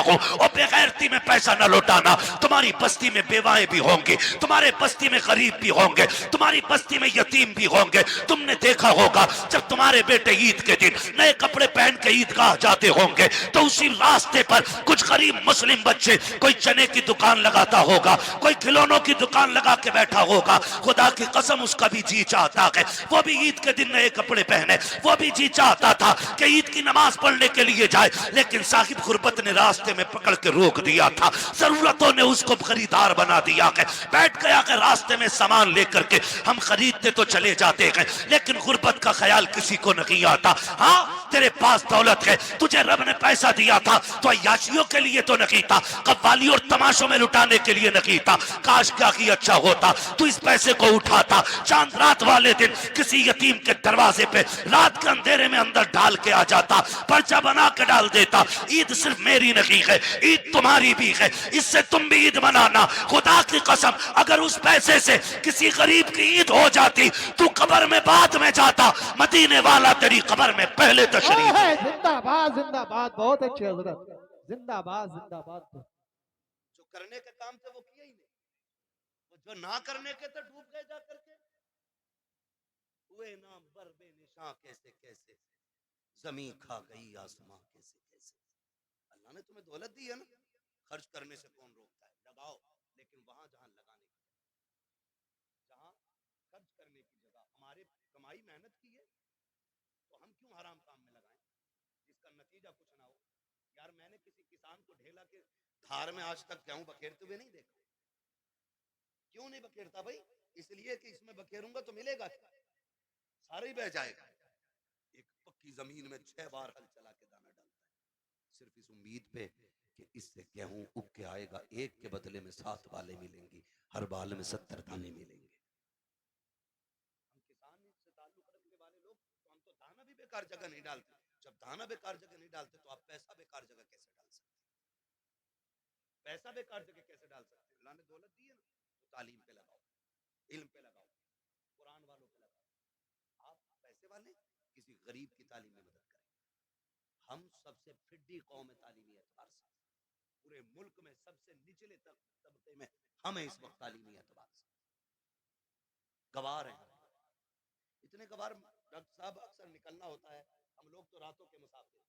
हूँ। और बेगैरती में पैसा न लौटाना। तुम्हारी बस्ती में बेवाएं भी होंगी, तुम्हारे बस्ती में गरीब भी होंगे, तुम्हारी बस्ती में यतीम भी होंगे। तुमने देखा होगा जब तुम्हारे बेटे ईद के दिन नए कपड़े पहन के ईदगाह जाते होंगे तो उसी रास्ते पर कुछ गरीब मुस्लिम बच्चे, कोई चने की दुकान लगाता होगा, कोई खिलौनों की दुकान लगा के बैठा होगा। खुदा की कसम उसका भी जी चाहता है वो भी ईद के दिन नए कपड़े पहने, वो भी जी चाहता था कि ईद की नमाज पढ़ने के लिए जाए, लेकिन साहिब गुरबत ने रास्ते में पकड़ के रोक दिया था। जरूरतों ने उसको खरीदार बना दिया है। बैठ गया कि रास्ते में सामान लेकर के हम खरीदते तो चले जाते हैं, लेकिन गुरबत का ख्याल किसी को नहीं आता। हाँ, तेरे पास दौलत है, तुझे रब ने पैसा दिया था तो अय्याशियों के लिए तो नहीं था, कव्वाली और तमाशों में लुटाने के लिए नहीं था। काश क्या की अच्छा होता तू इस पैसे को उठाता, चांद रात वाले दिन किसी यतीम के दरवाजे पे रात के अंधेरे में अंदर डाल के आ जाता, पर्चा बना के डाल देता। ईद सिर्फ मेरी नहीं है, ईद तुम्हारी भी है, इससे तुम भी ईद मनाना। खुदा की कसम अगर उस पैसे से किसी गरीब की ईद हो जाती, तू कब्र में बाद में जाता, मदीने वाला तेरी कब्र में पहले तशरीफ। जिंदाबाद जिंदाबाद, बहुत अच्छे हजरत, जिंदाबाद जिंदाबाद। जो करने के काम थे वो किए ही नहीं, वो जो ना करने के थे डूब गए जा करके। हुए नाम बर बेनिशां कैसे कैसे, जमीन खा गई आसमां कैसे कैसे। अल्लाह ने तुम्हें दौलत दी है ना, खर्च करने से कौन रोकता है? लगाओ, लेकिन वहां जहां लगाने की, जहां खर्च करने की जगह हमारे कमाई मेहनत की है, तो हम क्यों हराम काम में लगाएं जिसका नतीजा कुछ ना हो। यार मैंने किसी किसान को ढेला के धार में आज तक गेहूं बखेरते हुए नहीं देखा। क्यों नहीं बखेरता भाई? इसलिए कि इसमें बखेरूंगा तो मिलेगा क्या? सारे ही बह जाएगा। एक पक्की जमीन में 6 बार हल चला के दाना डालता है, सिर्फ इस उम्मीद पे कि इससे गेहूं उग के आएगा, एक के बदले में 7 बालें मिलेंगी, हर बाल में 70 दाने मिलेंगे। हम किसान से ताल्लुक रखने वाले लोग तो हम तो दाना भी बेकार जगह नहीं डालते। जब दाना बेकार जगह नहीं डालते तो आप पैसा बेकार जगह कैसे डाल सकते? पैसा बेकार जगह कैसे डाल सकते? अल्लाह ने दौलत दी है ना, तो तालीम पे लगाओ, इल्म पे लगाओ, कुरान वालों पे लगाओ। आप पैसे वाले किसी गरीब की तालीम में मदद करें। हम सबसे फिड्डी कौम है तालीमी एतबार से, पूरे मुल्क में सबसे निचले तबके में हम इस वक्त तालीमी एतबार से गवार हैं। इतने गवार डॉक्टर साहब, अक्सर निकलना होता है, हम लोग तो रातों के मुसाफिर,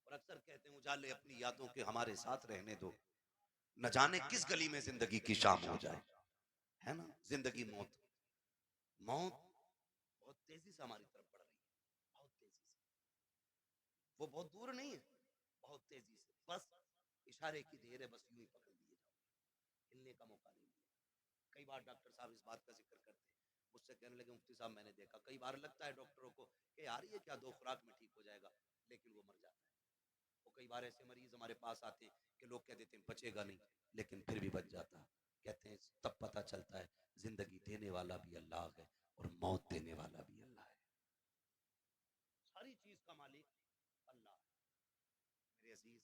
और अक्सर कहते हैं उजाले अपनी यादों के हमारे साथ रहने दो, न जाने किस गली में जिंदगी की शाम हो जाए। है ना, जिंदगी मौत, मौत बहुत तेजी से हमारी तरफ बढ़ रही है, बहुत तेजी से। वो बहुत दूर नहीं है, बहुत तेजी से, बस इशारे की देर है, बस यूं ही पकड़ लिए जाओ, हिलने का मौका नहीं मिलेगा। कई बार डॉक्टर साहब इस बात का जिक्र करते हैं, मुझसे कहने लगे मुफ्ती साहब मैंने देखा, कई बार लगता है डॉक्टरों को कि यार ये क्या 2 खुराक में ठीक हो जाएगा, लेकिन वो मर जाता है। वो कई बार ऐसे मरीज हमारे पास आते हैं कि लोग कह देते हैं बचेगा नहीं, लेकिन फिर भी बच जाता है। कहते हैं तब पता चलता है जिंदगी देने वाला भी अल्लाह है और मौत देने वाला भी अल्लाह है। सारी चीज का मालिक अल्लाह है। मेरे अजीज,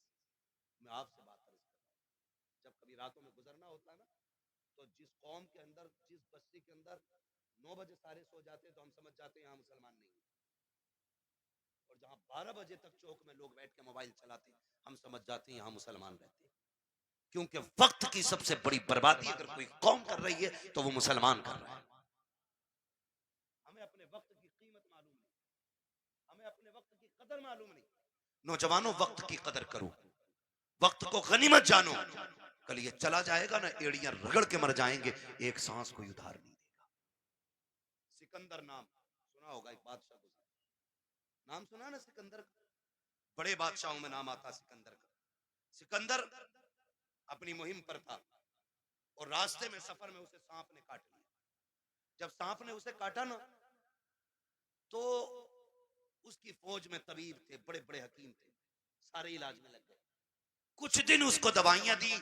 मैं आपसे बात अर्ज कर रहा हूँ, जब कभी रातों में गुजरना होता है ना, तो जिस कौम के अंदर, जिस बस्ती के अंदर 9 बजे सारे सो जाते हैं तो हम समझ जाते हैं यहाँ मुसलमान नहीं है, और जहाँ 12 बजे तक चौक में लोग बैठ के मोबाइल चलाते हैं हम समझ जाते हैं यहाँ मुसलमान रहते हैं। क्योंकि वक्त की सबसे बड़ी बर्बादी अगर कोई कौम कर रही है तो वो मुसलमान कर रहा है। हमें अपने वक्त की कीमत मालूम नहीं, हमें अपने वक्त की कदर मालूम नहीं। नौजवानों, वक्त की कदर करो, वक्त को गनीमत जानो। कल ये चला जाएगा ना, एड़ियां रगड़ के मर जाएंगे, एक सांस कोई उधार नहीं देगा। सिकंदर नाम सुना होगा, एक बादशाह गुजरा, नाम सुना ना सिकंदर का? बड़े बादशाहों में नाम आता सिकंदर का। सिकंदर अपनी मुहिम पर था और रास्ते में, सफर में उसे सांप ने काट लिया। जब सांप ने उसे काटा ना, तो उसकी फौज में तबीब थे, बड़े बड़े हकीम थे, सारे इलाज में लग गए। कुछ दिन उसको दवाइयां दी,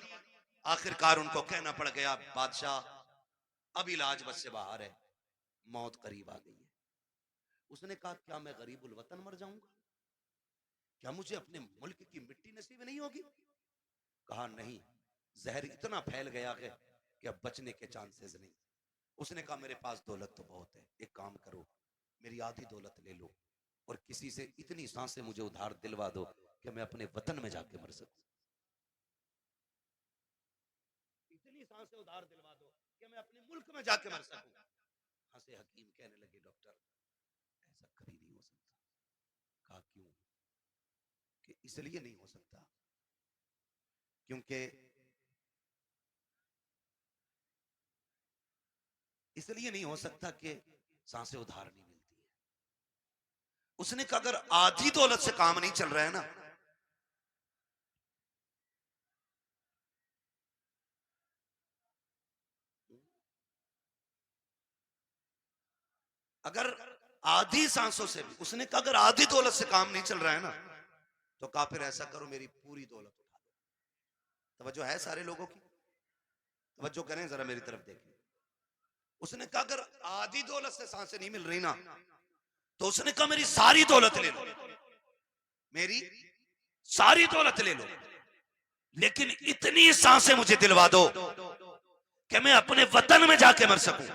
आखिरकार उनको कहना पड़ गया बादशाह अब इलाज बस से बाहर है, मौत करीब आ गई है। उसने कहा क्या मैं गरीबुल वतन मर जाऊंगा? क्या मुझे अपने मुल्क की मिट्टी नसीब नहीं होगी? कहा नहीं, जहर इतना फैल गया है कि अब बचने के चांसेस नहीं। उसने कहा मेरे पास दौलत तो बहुत है, एक काम करो मेरी आधी दौलत ले लो और किसी से इतनी सांसें मुझे उधार दिलवा दो कि मैं अपने वतन में जाके मर सकूं। सांसें उधार दिलवा दो कि मैं अपने मुल्क में जाके मर सकूं। हंसे हकीम, कहने लगे डॉक्टर ऐसा कभी नहीं हो सकता। कहा क्यों? कि इसलिए नहीं हो सकता क्योंकि इसलिए नहीं हो सकता कि सांसें उधार नहीं मिलती है। उसने कहा अगर आधी दौलत से काम नहीं चल रहा है ना, अगर आधी सांसों से भी, उसने कहा अगर आधी दौलत से काम नहीं चल रहा है ना, तो कहा फिर ऐसा करो मेरी पूरी दौलत उठा लो। तवज्जो है सारे लोगों की? तवज्जो करें जरा मेरी तरफ देखें। उसने कहा अगर आधी दौलत से सांसें नहीं मिल रही ना, तो उसने कहा मेरी सारी दौलत ले लो, मेरी सारी दौलत ले लो, लेकिन इतनी सांसें मुझे दिलवा दो कि मैं अपने वतन में जाके मर सकूं।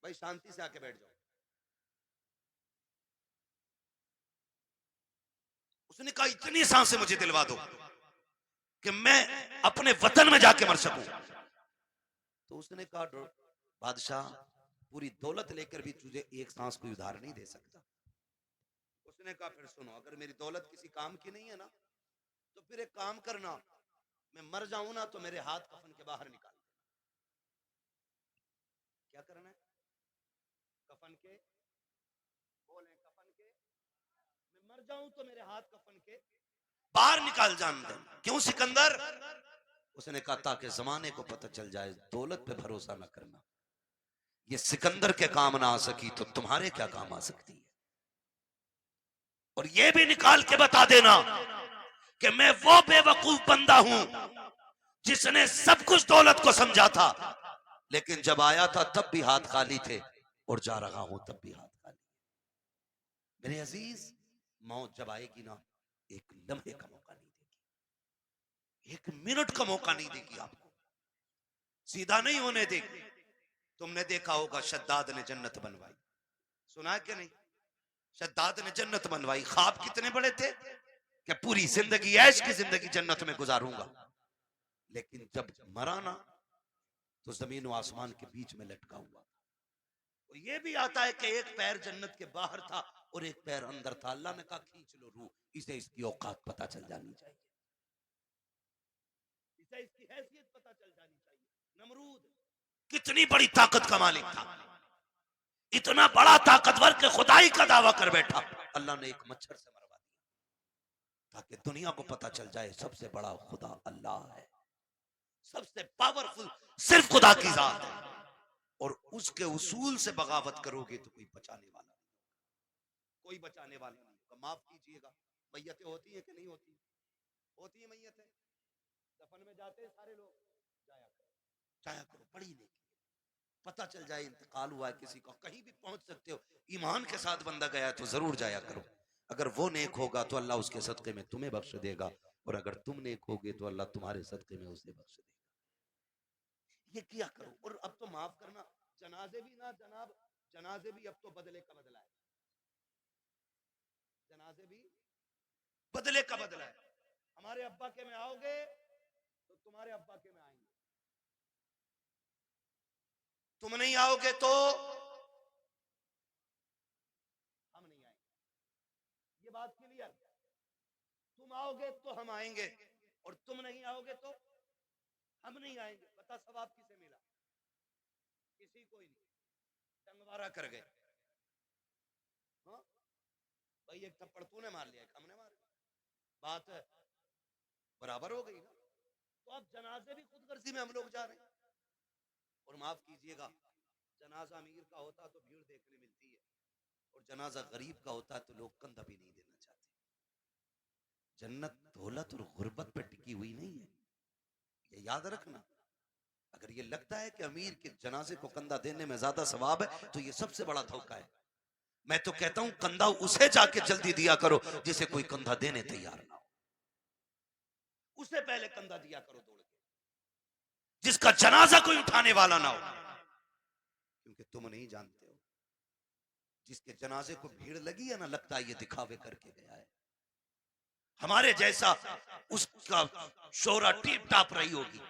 भाई शांति से आके बैठ जाओ। उसने कहा इतनी सांसें मुझे दिलवा दो कि मैं अपने वतन में जाके मर सकूं। तो उसने कहा बादशाह पूरी दौलत लेकर भी तुझे एक सांस कोई उधार नहीं दे सकता। उसने कहा फिर सुनो, अगर मेरी दौलत किसी काम की नहीं है ना, तो फिर एक काम करना, मैं मर जाऊं ना तो मेरे हाथ कफन के बाहर निकाल देना। क्या करना है? कफन के, बोले कफन के, मैं मर जाऊं तो मेरे हाथ कफन के बाहर निकाल जान दे। क्यों सिकंदर? उसने कहा ताकि जमाने को पता चल जाए दौलत पे भरोसा न करना। ये सिकंदर के काम ना आ सकी तो तुम्हारे क्या काम आ सकती है। और ये भी निकाल के बता देना कि मैं वो बेवकूफ बंदा हूं जिसने सब कुछ दौलत को समझा था, लेकिन जब आया था तब भी हाथ खाली थे और जा रहा हूं तब भी हाथ खाली। मेरे अजीज, मौत जब आएगी ना, एक लम्हे का मौका नहीं देगी, एक मिनट का मौका नहीं देगी आपको, सीधा नहीं होने देगी। तुमने देखा होगा शद्दाद ने जन्नत बनवाई, सुना है कि नहीं? शद्दाद ने जन्नत बनवाई, ख्वाब कितने बड़े थे कि पूरी जिंदगी ऐश की जिंदगी जन्नत में गुजारूंगा। लेकिन जब मरा ना, तो जमीन और आसमान के बीच में लटका हुआ। तो ये भी आता है कि एक पैर जन्नत के बाहर था और एक पैर अंदर था। अल्लाह ने कहा खींच लो रूह, इसे इसकी औकात पता चल जानी चाहिए, इसे इसकी हैसियत पता चल जानी चाहिए। नमरूद कितनी बड़ी ताकत का मालिक था, इतना बड़ा ताकतवर के खुदाई का दावा कर बैठा। अल्लाह ने एक मच्छर से मरवा दिया ताकि दुनिया को पता चल जाए सबसे बड़ा खुदा अल्लाह है, सबसे पावरफुल सिर्फ खुदा की जात है। और उसके उसूल से बगावत करोगे तो कोई बचाने वाला नहीं, कोई बचाने वाला नहीं होगा। माफ कीजिएगा, मैयतें होती है कि नहीं होती? होती है मैयतें, दफन में जाते हैं सारे लोग, जाया करो, जाया करो, पढ़ी नहीं, पता चल जाए इंतकाल हुआ है किसी को, कहीं भी पहुंच सकते हो। ईमान के साथ बंदा गया तो जरूर जाया करो। अगर वो नेक होगा तो अल्लाह उसके सदके में तुम्हें बख्श देगा, और अगर तुम नेक होगे तो अल्लाह तुम्हारे सदके में उसे बख्श देगा। ये किया करो। और अब तो माफ करना, जनाजे भी ना जनाब, जनाजे भी अब तो बदले का बदला है, जनाजे भी बदले का बदला है। हमारे अब्बा के में आओगे तो तुम्हारे अब्बा के में आएंगे, तुम नहीं आओगे तो हम नहीं आएंगे। ये बात क्लियर? तुम आओगे तो हम आएंगे और तुम नहीं आओगे तो हम नहीं आएंगे। बता सवाब किसे मिला? किसी को ही नहीं, डंगवारा कर गए। हाँ भाई, एक थप्पड़ तूने मार लिया, हमने मार लिया, बात बराबर हो गई ना। तो अब जनाजे भी खुद गर्जी में हम लोग जा रहे हैं। और माफ कीजिएगा, जनाजा अमीर का होता तो भीड़ देखने मिलती है, और जनाजा गरीब का होता है तो लोग कंधा भी नहीं देना चाहते। जन्नत दौलत और गुर्बत पे टिकी हुई नहीं है, ये याद रखना। अगर ये लगता है कि अमीर के जनाजे को कंधा देने में ज्यादा सवाब है तो ये सबसे बड़ा धोखा है। मैं तो कहता हूं कंधा उसे जाके जल्दी दिया करो जिसे कोई कंधा देने तैयार ना हो, उसे पहले कंधा दिया करो दौड़ के, जिसका जनाजा कोई उठाने वाला ना हो। क्योंकि तुम नहीं जानते हो, जिसके जनाजे को भीड़ लगी है ना, लगता है ये दिखावे करके गया है, हमारे जैसा उसका शोहरा टीप टाप रही होगी,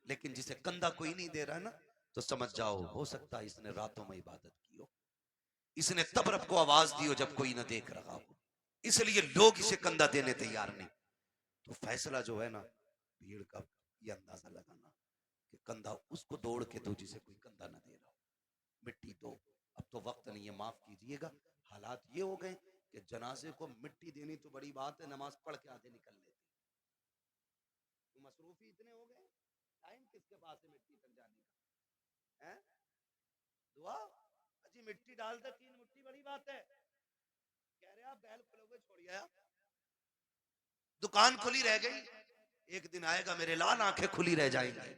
लेकिन जिसे कंधा कोई नहीं दे रहा है ना, तो समझ जाओ हो सकता है इसने रातों में इबादत की हो, इसने तब रब को आवाज दी हो जब कोई ना देख रहा हो, इसलिए लोग इसे कंधा देने तैयार नहीं। तो फैसला जो है ना भीड़ का, ये अंदाजा लगाना कि कंधा उसको दौड़ के दो जिसे कोई कंधा ना दे रहा हो, मिट्टी दो। अब तो वक्त नहीं है, माफ कीजिएगा, हालात ये हो गए कि जनाजे को मिट्टी देनी तो बड़ी बात है, नमाज पढ़ के आधे निकल लेते, तो मसरूफी इतने हो गए, टाइम किसके पास है मिट्टी तक जाने का है? दुआ अजी मिट्टी डाल दे 3 मुट्ठी बड़ी बात है, कह रहे आप बैल खुले हुए छोड़िए, दुकान खुली रह गई, एक दिन आएगा मेरे लाल आंखें खुली रह जाएंगी।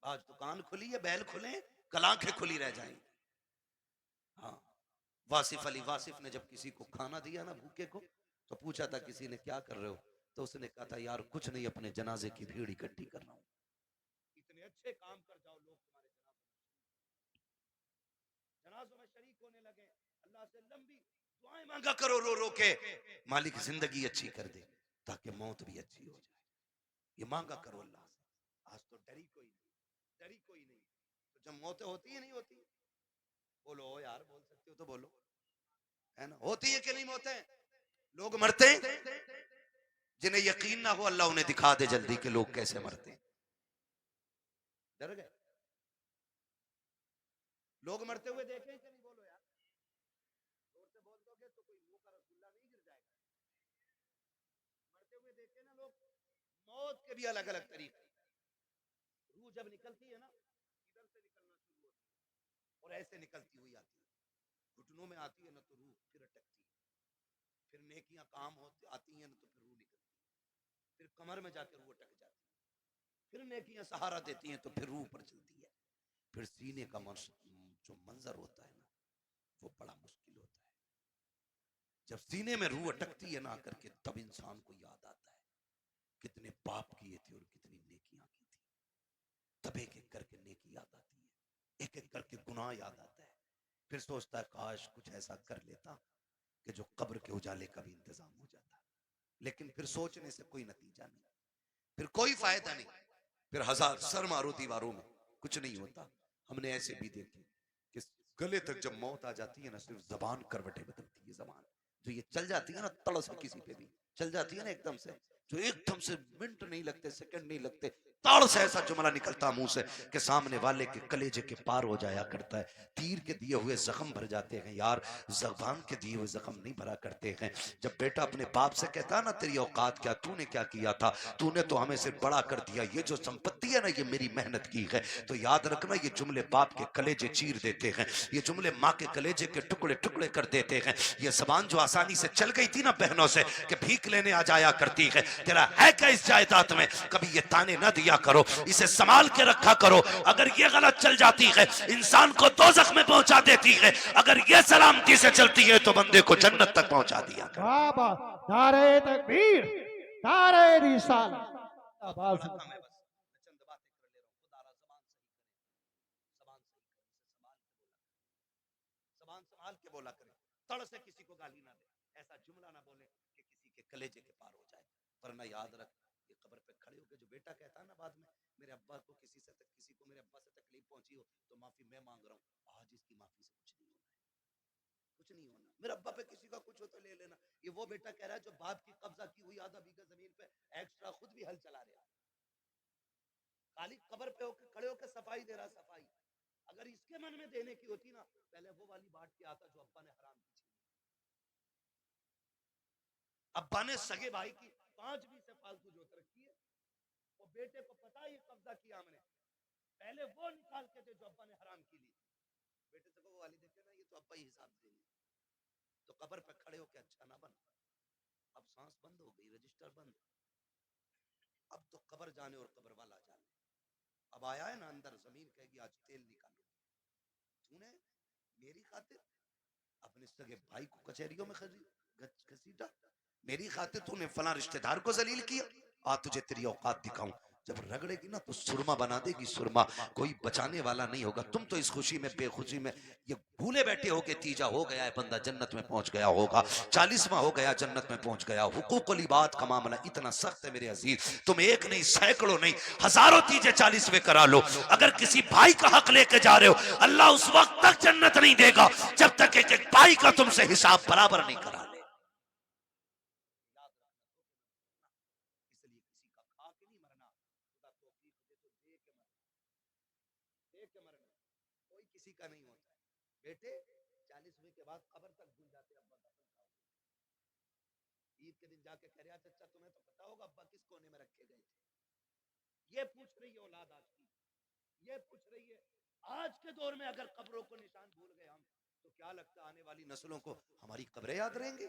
आज दुकान खुली है, बैल खुले, कल आंखें खुली रह जाएंगी। हाँ, वासिफ अली वासिफ ने जब किसी को खाना दिया ना भूखे को, तो पूछा था किसी ने क्या कर रहे हो, तो उसने कहा था यार कुछ नहीं, अपने जनाजे की भीड़ इकट्ठी कर रहा हूं। इतने अच्छे काम कर जाओ लोग तुम्हारे जनाजों में शरीक होने लगे, अल्लाह से लंबी दुआएं मांगा करो रो रो के, मालिक जिंदगी अच्छी कर दे ताकि मौत भी अच्छी हो जाए, ये मांगा करो अल्लाह से। आज तो डरी कोई नहीं, डरी कोई नहीं, तो जब मौतें होती है नहीं होती, बोलो यार, बोल सकते हो तो बोलो, है ना, होती है कि नहीं मौतें? लोग मरते हैं, जिन्हें यकीन ना हो अल्लाह उन्हें दिखा दे जल्दी कि लोग कैसे मरते हैं। डर गए लोग मरते हुए देखे कि नहीं? बोलो यार, जोर से बोल दोगे तो कोई मुंह का रसगुल्ला नहीं गिर जाएगा। मरते हुए देखे ना लोग, मौत के भी अलग अलग तरीके, रूह जब निकलती है ना, इधर से निकलना शुरू होती है और ऐसे निकलती हुई आती है, घुटनों में आती है ना तो रूह फिर अटकती है, फिर नेकियां काम होती आती हैं ना तो फिर रूह निकलती है, फिर कमर में जाकर रूह अटक जाती है, फिर नेकियां सहारा देती हैं तो फिर रूह पर चलती है, फिर सीने का जो मंजर होता है ना वो बड़ा मुश्किल होता है। जब सीने में रूह अटकती है ना आकर के, तब इंसान को याद आता है कितने पाप किए थे और कितनी नेकियां की थी, तब एक एक करके नेकी याद आती है, एक एक करके गुनाह याद आता है, फिर सोचता है काश कुछ ऐसा कर लेता कि जो कब्र के उजाले का भी इंतजाम हो जाता, लेकिन फिर सोचने से कोई नतीजा नहीं, फिर कोई फायदा नहीं, फिर हजार सर मारो दीवारों में कुछ नहीं होता। हमने ऐसे भी देखे कि गले तक जब मौत आ जाती है ना, सिर्फ जबान करवटें बदलती है, जबान जो ये चल जाती है ना तड़ से, किसी पे भी चल जाती है ना एकदम से, जो एकदम से मिनट नहीं लगते, सेकंड नहीं लगते, ताड़ से ऐसा जुमला निकलता मुंह से कि सामने वाले के कलेजे के पार हो जाया करता है, तीर के दिए हुए जख्म भर जाते हैं यार, जबान के दिए हुए जख्म नहीं भरा करते हैं। जब बेटा अपने बाप से कहता है ना तेरी औकात क्या, तूने क्या किया था, तूने तो हमें सिर्फ बड़ा कर दिया, ये जो संपत्ति है ना ये मेरी मेहनत की है, तो याद रखना ये जुमले बाप के कलेजे चीर देते हैं, ये जुमले माँ के कलेजे के टुकड़े टुकड़े कर देते हैं। ये जबान जो आसानी से चल गई थी ना बहनों से कि भीख लेने आ जाया करती है, तेरा है क्या इस जायदाद में, कभी ये ताने न दिया करो, इसे संभाल के रखा करो, अगर ये गलत चल जाती है इंसान को दोज़ख में पहुंचा देती है, अगर ये सलामती से चलती है तो बंदे को जन्नत तक पहुंचा दिया कर। बाबा नारे तकबीर, नारे रिसालत, आवाज बड़ा कम है, बस मैं चंद बातें कर ले रहा हूँ, खुदा जबान सही करे, जबान सही करे, इसे संभाल के बोला करें, जबान संभाल के बोला करें, तड़ से किसी को गाली ना दे, ऐसा जुमला ना बोले कि किसी के कलेजे के पार हो जाए, वरना याद रख ये कब्र पे खड़े होकर जो बेटा कहता है ना बाद में मेरे अब्बा को किसी को मेरे अब्बा से तकलीफ पहुंची हो तो माफी मैं मांग रहा हूँ, आज इसकी माफी से कुछ नहीं होना है, कुछ नहीं होना, मेरे अब्बा पे किसी का कुछ हो तो ले लेना। ये वो बेटा कह रहा है जो बाप की कब्जा की हुई आधा बीघा जमीन पे एक्स्ट्रा खुद भी हल चला रहा है, खाली कब्र पे होकर खड़े होकर सफाई दे रहा, सफाई। अगर इसके मन में देने की होती ना, पहले वो वाली बात क्या आता जो अब्बा ने हराम की थी, अब्बा ने सगे भाई की 5 बीस से फालतू जोत रखी है, वो बेटे को पता है ये कब्जा किया हमने, पहले वो निकाल के दे जो अब्बा ने हराम की ली, बेटे से वो वाली देखे ना ये तो अब्बा ही हिसाब देंगे, तो कब्र पे खड़े होकर अच्छा ना बन, अब सांस बंद हो गई, रजिस्टर बंद, अब तो कब्र जाने और कब्र वाला जाने, अब आया है ना अंदर, जमीन कहेगी आज तेल निकालो, तूने मेरी खातिर अपने सगे भाई को कचहरियों में घसीटा, मेरी खातिर तूने फला रिश्तेदार को जलील किया, आ तुझे तेरी औकात दिखाऊं, जब रगड़ेगी ना तो सुरमा बना देगी सुरमा, कोई बचाने वाला नहीं होगा। तुम तो इस खुशी में बेखुशी में ये भूले बैठे हो कि तीजा हो गया है, बंदा जन्नत में पहुंच गया होगा, 40वां हो गया जन्नत में पहुंच गया। हुकूकुल इबाद का मामला इतना सख्त है मेरे अजीज, तुम एक नहीं सैकड़ों नहीं हजारों तीजे 40वें करा लो, अगर किसी भाई का हक लेके जा रहे हो अल्लाह उस वक्त तक जन्नत नहीं देगा जब तक एक भाई का तुमसे हिसाब बराबर नहीं करा ले। इसलिए किसी का खा के नहीं मरना, खुदा तौफीक दे तो दे के मरना, दे के मरना। कोई किसी का नहीं होता है बेटे। 40वें के बाद कब्र तक भूल जाते अब्बा दफन का हो गया। ईद के दिन जाके कह रहा चाचा तुम्हें तो पता होगा अब्बा किस कोने में रखे गए थे। ये पूछ रही है औलाद आज की, ये पूछ रही है आज के दौर में अगर कब्रों को निशान भूल गए हम, तो क्या लगता आने वाली नस्लों को हमारी कब्रें याद रहेंगे?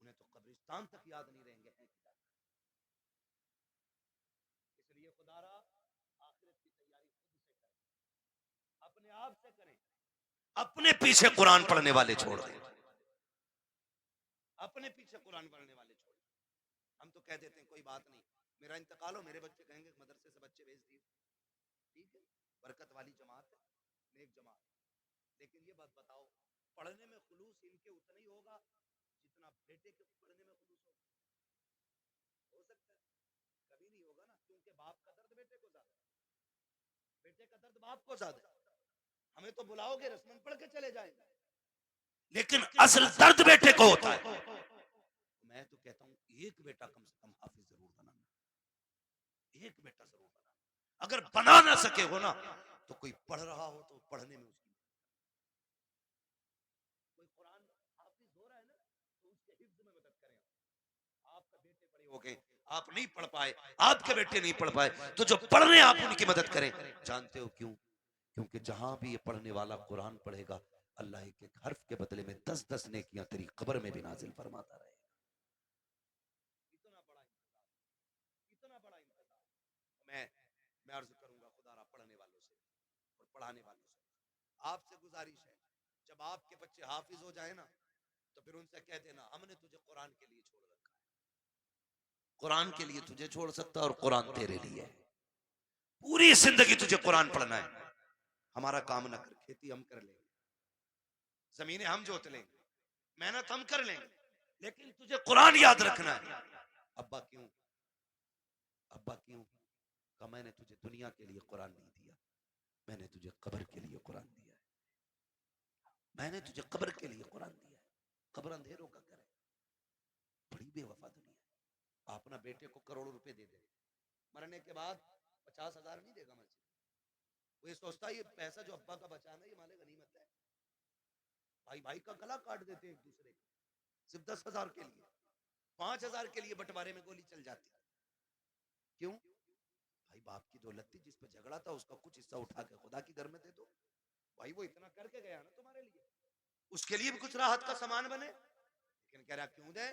उन्हें तो कब्रिस्तान तक याद नहीं रहेंगे। इसलिए खुदारा आखिरत की तैयारी खुद से करें, अपने आप से करें, अपने पीछे कुरान पढ़ने वाले छोड़ दें, अपने पीछे कुरान पढ़ने वाले छोड़ दें। हम तो कह देते हैं कोई बात नहीं, मेरा इंतकाल हो मेरे बच्चे कहेंगे मदरसे से बच्चे भेज दिए, ठीक है, बरकत वाली जमात है, नेक जमात। लेकिन ये बात बताओ, पढ़ने में खुलूस इनके उतना ही होगा जितना बेटे के पढ़ने में खुलूस होगा? हो सकता है? कभी नहीं होगा ना, क्योंकि बाप का दर्द बेटे को ज्यादा, बेटे का दर्द बाप को ज्यादा। हमें तो बुलाओगे रस्मन पढ़ के चले जाएंगे, लेकिन असल दर्द बेटे को होता है। मैं तो कहता हूं एक बेटा कम से कम हाफिज जरूर बनाना, एक बेटा जरूर बनाना। अगर बना ना सके हो ना तो कोई पढ़ रहा हो तो पढ़ने में उसकी, कोई कुरान हाफिज हो रहा है ना तो उसके हिफ्ज में मदद करें। आपका बेटे पढ़े हो गए, आप नहीं पढ़ पाए, आपके बेटे नहीं पढ़ पाए, तो जो पढ़ने आप उनकी मदद करें। जानते हो क्यों? क्योंकि जहां भी ये पढ़ने वाला कुरान पढ़ेगा अल्लाह एक एक हर्फ के बदले में 10-10 नेकियां तेरी कब्र में भी नाजिल फरमाता रहेगा। इतना बड़ा इंतजाम, इतना बड़ा इंतजाम। मैं अर्ज करूंगा खुदारा पढ़ने वालों से और पढ़ाने वालों से आपसे गुजारिश है, जब आपके बच्चे हाफिज हो जाए ना तो फिर उनसे कह देना हमने तुझे कुरान के लिए छोड़ रखा है, कुरान के लिए तुझे छोड़ सकता और कुरान तेरे लिए, पूरी जिंदगी तुझे कुरान पढ़ना है। हमारा काम ना कर, खेती हम कर लेंगे, जमीनें हम जोत लेंगे, मेहनत हम कर लेंगे, लेकिन तुझे कुरान याद रखना है। अब्बा क्यों? अब्बा क्यों? कहा मैंने तुझे दुनिया के लिए कुरान नहीं दिया, मैंने तुझे कब्र के लिए कुरान दिया है, मैंने तुझे कब्र के लिए कुरान दिया है। कब्र अंधेरों का घर है, बड़ी बेवफा दुनिया है। आप अपना बेटे को करोड़ों रुपए दे दे, मरने के बाद 50,000 नहीं देगा मस्जिद, वो ये सोचता है ये पैसा जो अब्बा का बचाना है ये माले गनीमत है। भाई भाई का गला काट देते हैं एक दूसरे का, सिर्फ 10,000 के लिए, 5,000 के लिए बंटवारे में गोली चल जाती। क्यों? भाई बाप की दौलत थी, जिस पे झगड़ा था उसका कुछ हिस्सा उठा के खुदा की घर में दे दो। भाई वो इतना करके गया ना तुम्हारे लिए, उसके लिए भी कुछ राहत का सामान बने। लेकिन कह रहा क्यों दे,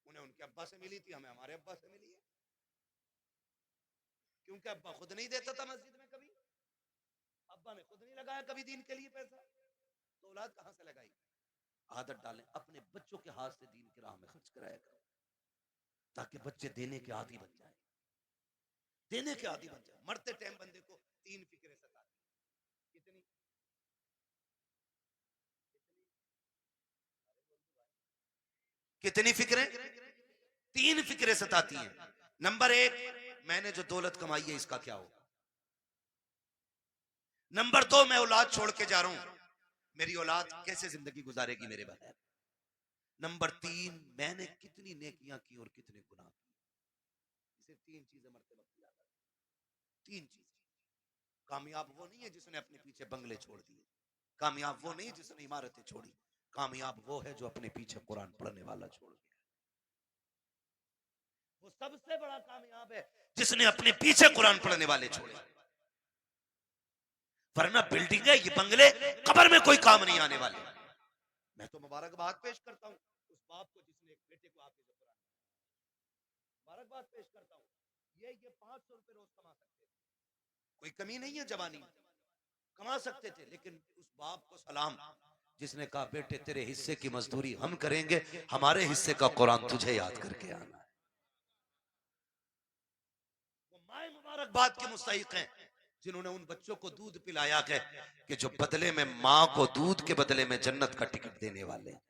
उन्हें उनके अब्बा से मिली थी, हमें हमारे अब्बा से मिली है। क्योंकि अब्बा खुद नहीं देता था मस्जिद में कभी, अब्बा ने खुद नहीं लगाया कभी दीन के लिए पैसा, तो औलाद कहां से लगाई? आदत डालें, अपने बच्चों के हाथ से दीन की राह में खर्च कराया करो, ताकि बच्चे देने के आदी बन जाए, देने के आदी बन जाए। मरते टाइम बंदे को 3 फिक्रें सताती हैं। कितनी? कितनी फिक्रें? 3 फिक्रें सताती हैं। नंबर 1, मैंने जो दौलत कमाई है इसका क्या होगा? नंबर 2, मैं औलाद छोड़ के जा रहा हूं, मेरी औलाद कैसे जिंदगी गुजारेगी मेरे बगैर? नंबर 3, मैंने कितनी नेकियां की और कितने गुनाह किए। इसे 3 चीजें मरते वक्त याद रखना। 3 चीजें। कामयाब वो नहीं है जिसने अपने पीछे बंगले छोड़ दिए, कामयाब वो नहीं जिसने इमारतें छोड़ी, कामयाब वो है जो अपने पीछे कुरान पढ़ने वाला छोड़ गया। वो सबसे बड़ा कामयाब है जिसने अपने पीछे कुरान पढ़ने वाले छोड़े। वरना बिल्डिंग है ये बंगले कब्र में कोई काम नहीं आने वाले। मैं तो मुबारकबाद पेश करता हूँ उस बाप को जिसने एक बेटे को हाफिज कुरान, मुबारकबाद पेश करता हूँ। ये 500 रुपए रोज कमा सकते थे, कोई कमी नहीं है, जवानी कमा सकते थे, लेकिन उस बाप को सलाम जिसने कहा बेटे तेरे हिस्से की मजदूरी हम करेंगे, हमारे हिस्से का कुरान तुझे याद करके आना है। मुबारकबाद के मुस्तहिक हैं जिन्होंने उन बच्चों को दूध पिलाया है कि जो बदले में माँ को दूध के बदले में जन्नत का टिकट देने वाले हैं।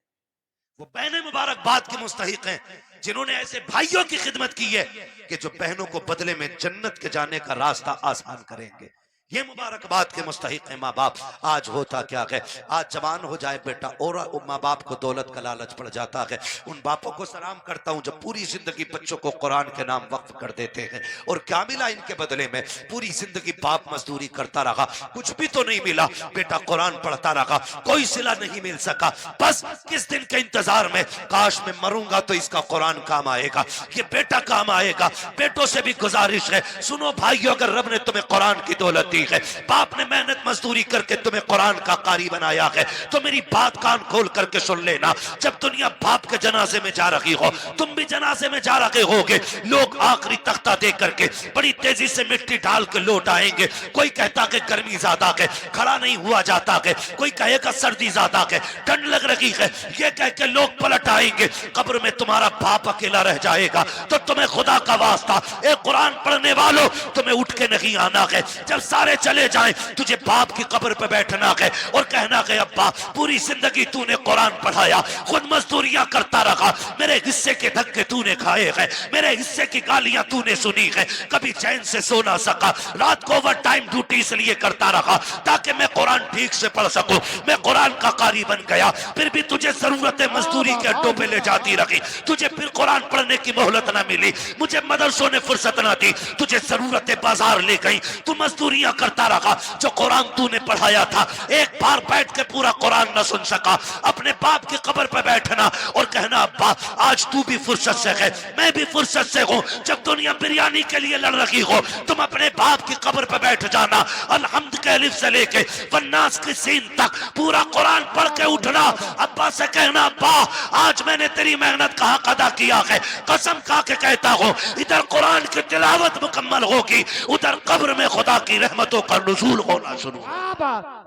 वो बहनें मुबारकबाद के मुस्तहिक हैं जिन्होंने ऐसे भाइयों की खिदमत की है कि जो बहनों को बदले में जन्नत के जाने का रास्ता आसान करेंगे। ये मुबारकबाद के मुस्तहिक हैं माँ बाप। आज होता क्या है, आज जवान हो जाए बेटा और माँ बाप को दौलत का लालच पड़ जाता है। उन बापों को सलाम करता हूँ जो पूरी जिंदगी बच्चों को कुरान के नाम वक्फ कर देते हैं, और क्या मिला इनके बदले में? पूरी जिंदगी बाप मजदूरी करता रहा, कुछ भी तो नहीं मिला। बेटा कुरान पढ़ता रहा, कोई सिला नहीं मिल सका। बस किस दिन के इंतजार में, काश मैं मरूंगा तो इसका कुरान काम आएगा, ये बेटा काम आएगा। बेटों से भी गुजारिश है, सुनो भाइयों, अगर रब ने तुम्हें कुरान की दौलत दी है, बाप ने मेहनत मजदूरी करके तुम्हें कुरान का कारी बनाया है, तो मेरी बात कान खोल करके सुन लेना। जब दुनिया बाप के जनाजे में जा रही हो, तुम भी जनाजे में जा रहे होगे, लोग आखिरी तख्ता दे करके बड़ी तेजी से मिट्टी डाल के लौट आएंगे। कोई कहता कि गर्मी ज्यादा है, खड़ा नहीं हुआ जाता है, कोई कहेगा सर्दी ज्यादा है, ठंड लग रही है, ये कह के लोग पलट आएंगे। कब्र में तुम्हारा बाप अकेला रह जाएगा। तो तुम्हें खुदा का वास्ता, ए कुरान पढ़ने वालों, तुम्हें उठ के नहीं आना है। जब सारे चले जाएं, तुझे बाप की कब्र पे बैठना है और कहना है, अब्बा पूरी जिंदगी तूने कुरान पढ़ाया, खुद मजदूरियां करता रहा, मेरे हिस्से के धक्के तूने खाए हैं, मेरे हिस्से की गालियां तूने सुनी है, कभी चैन से सो ना सका, रात को ओवर टाइम ड्यूटी इसलिए करता रहा ताकि मैं कुरान ठीक से पढ़ सकूं। मैं कुरान का कारी बन गया, फिर भी तुझे जरूरत मजदूरी के अड्डों पे ले जाती रही, तुझे फिर कुरान पढ़ने की मोहलत ना मिली, मुझे मदरसों ने फुर्सत ना दी, तुझे जरूरत बाजार ले गई, तू मजदूरियां करता रहा। जो कुरान तूने पढ़ाया था, एक बार बैठ के पूरा कुरान न सुन सका। अपने बाप की कब्र पे बैठना और कहना, अब्बा आज तू भी फुर्सत से है, मैं भी फुर्सत से हूं। जब दुनिया बिरयानी के लिए लड़ रही हो, तुम अपने बाप की कब्र पे बैठ जाना, अलहम्द के अलिफ से लेके वन्नास की सीन तक पूरा कुरान पढ़ के उठना। अब्बा से कहना, अब्बा आज मैंने तेरी मेहनत का हक अदा किया है, कसम खा के कहता हूं, इधर कुरान की तिलावत मुकम्मल होगी, उधर कब्र में खुदा की रहमतों का नुज़ूल होना शुरू।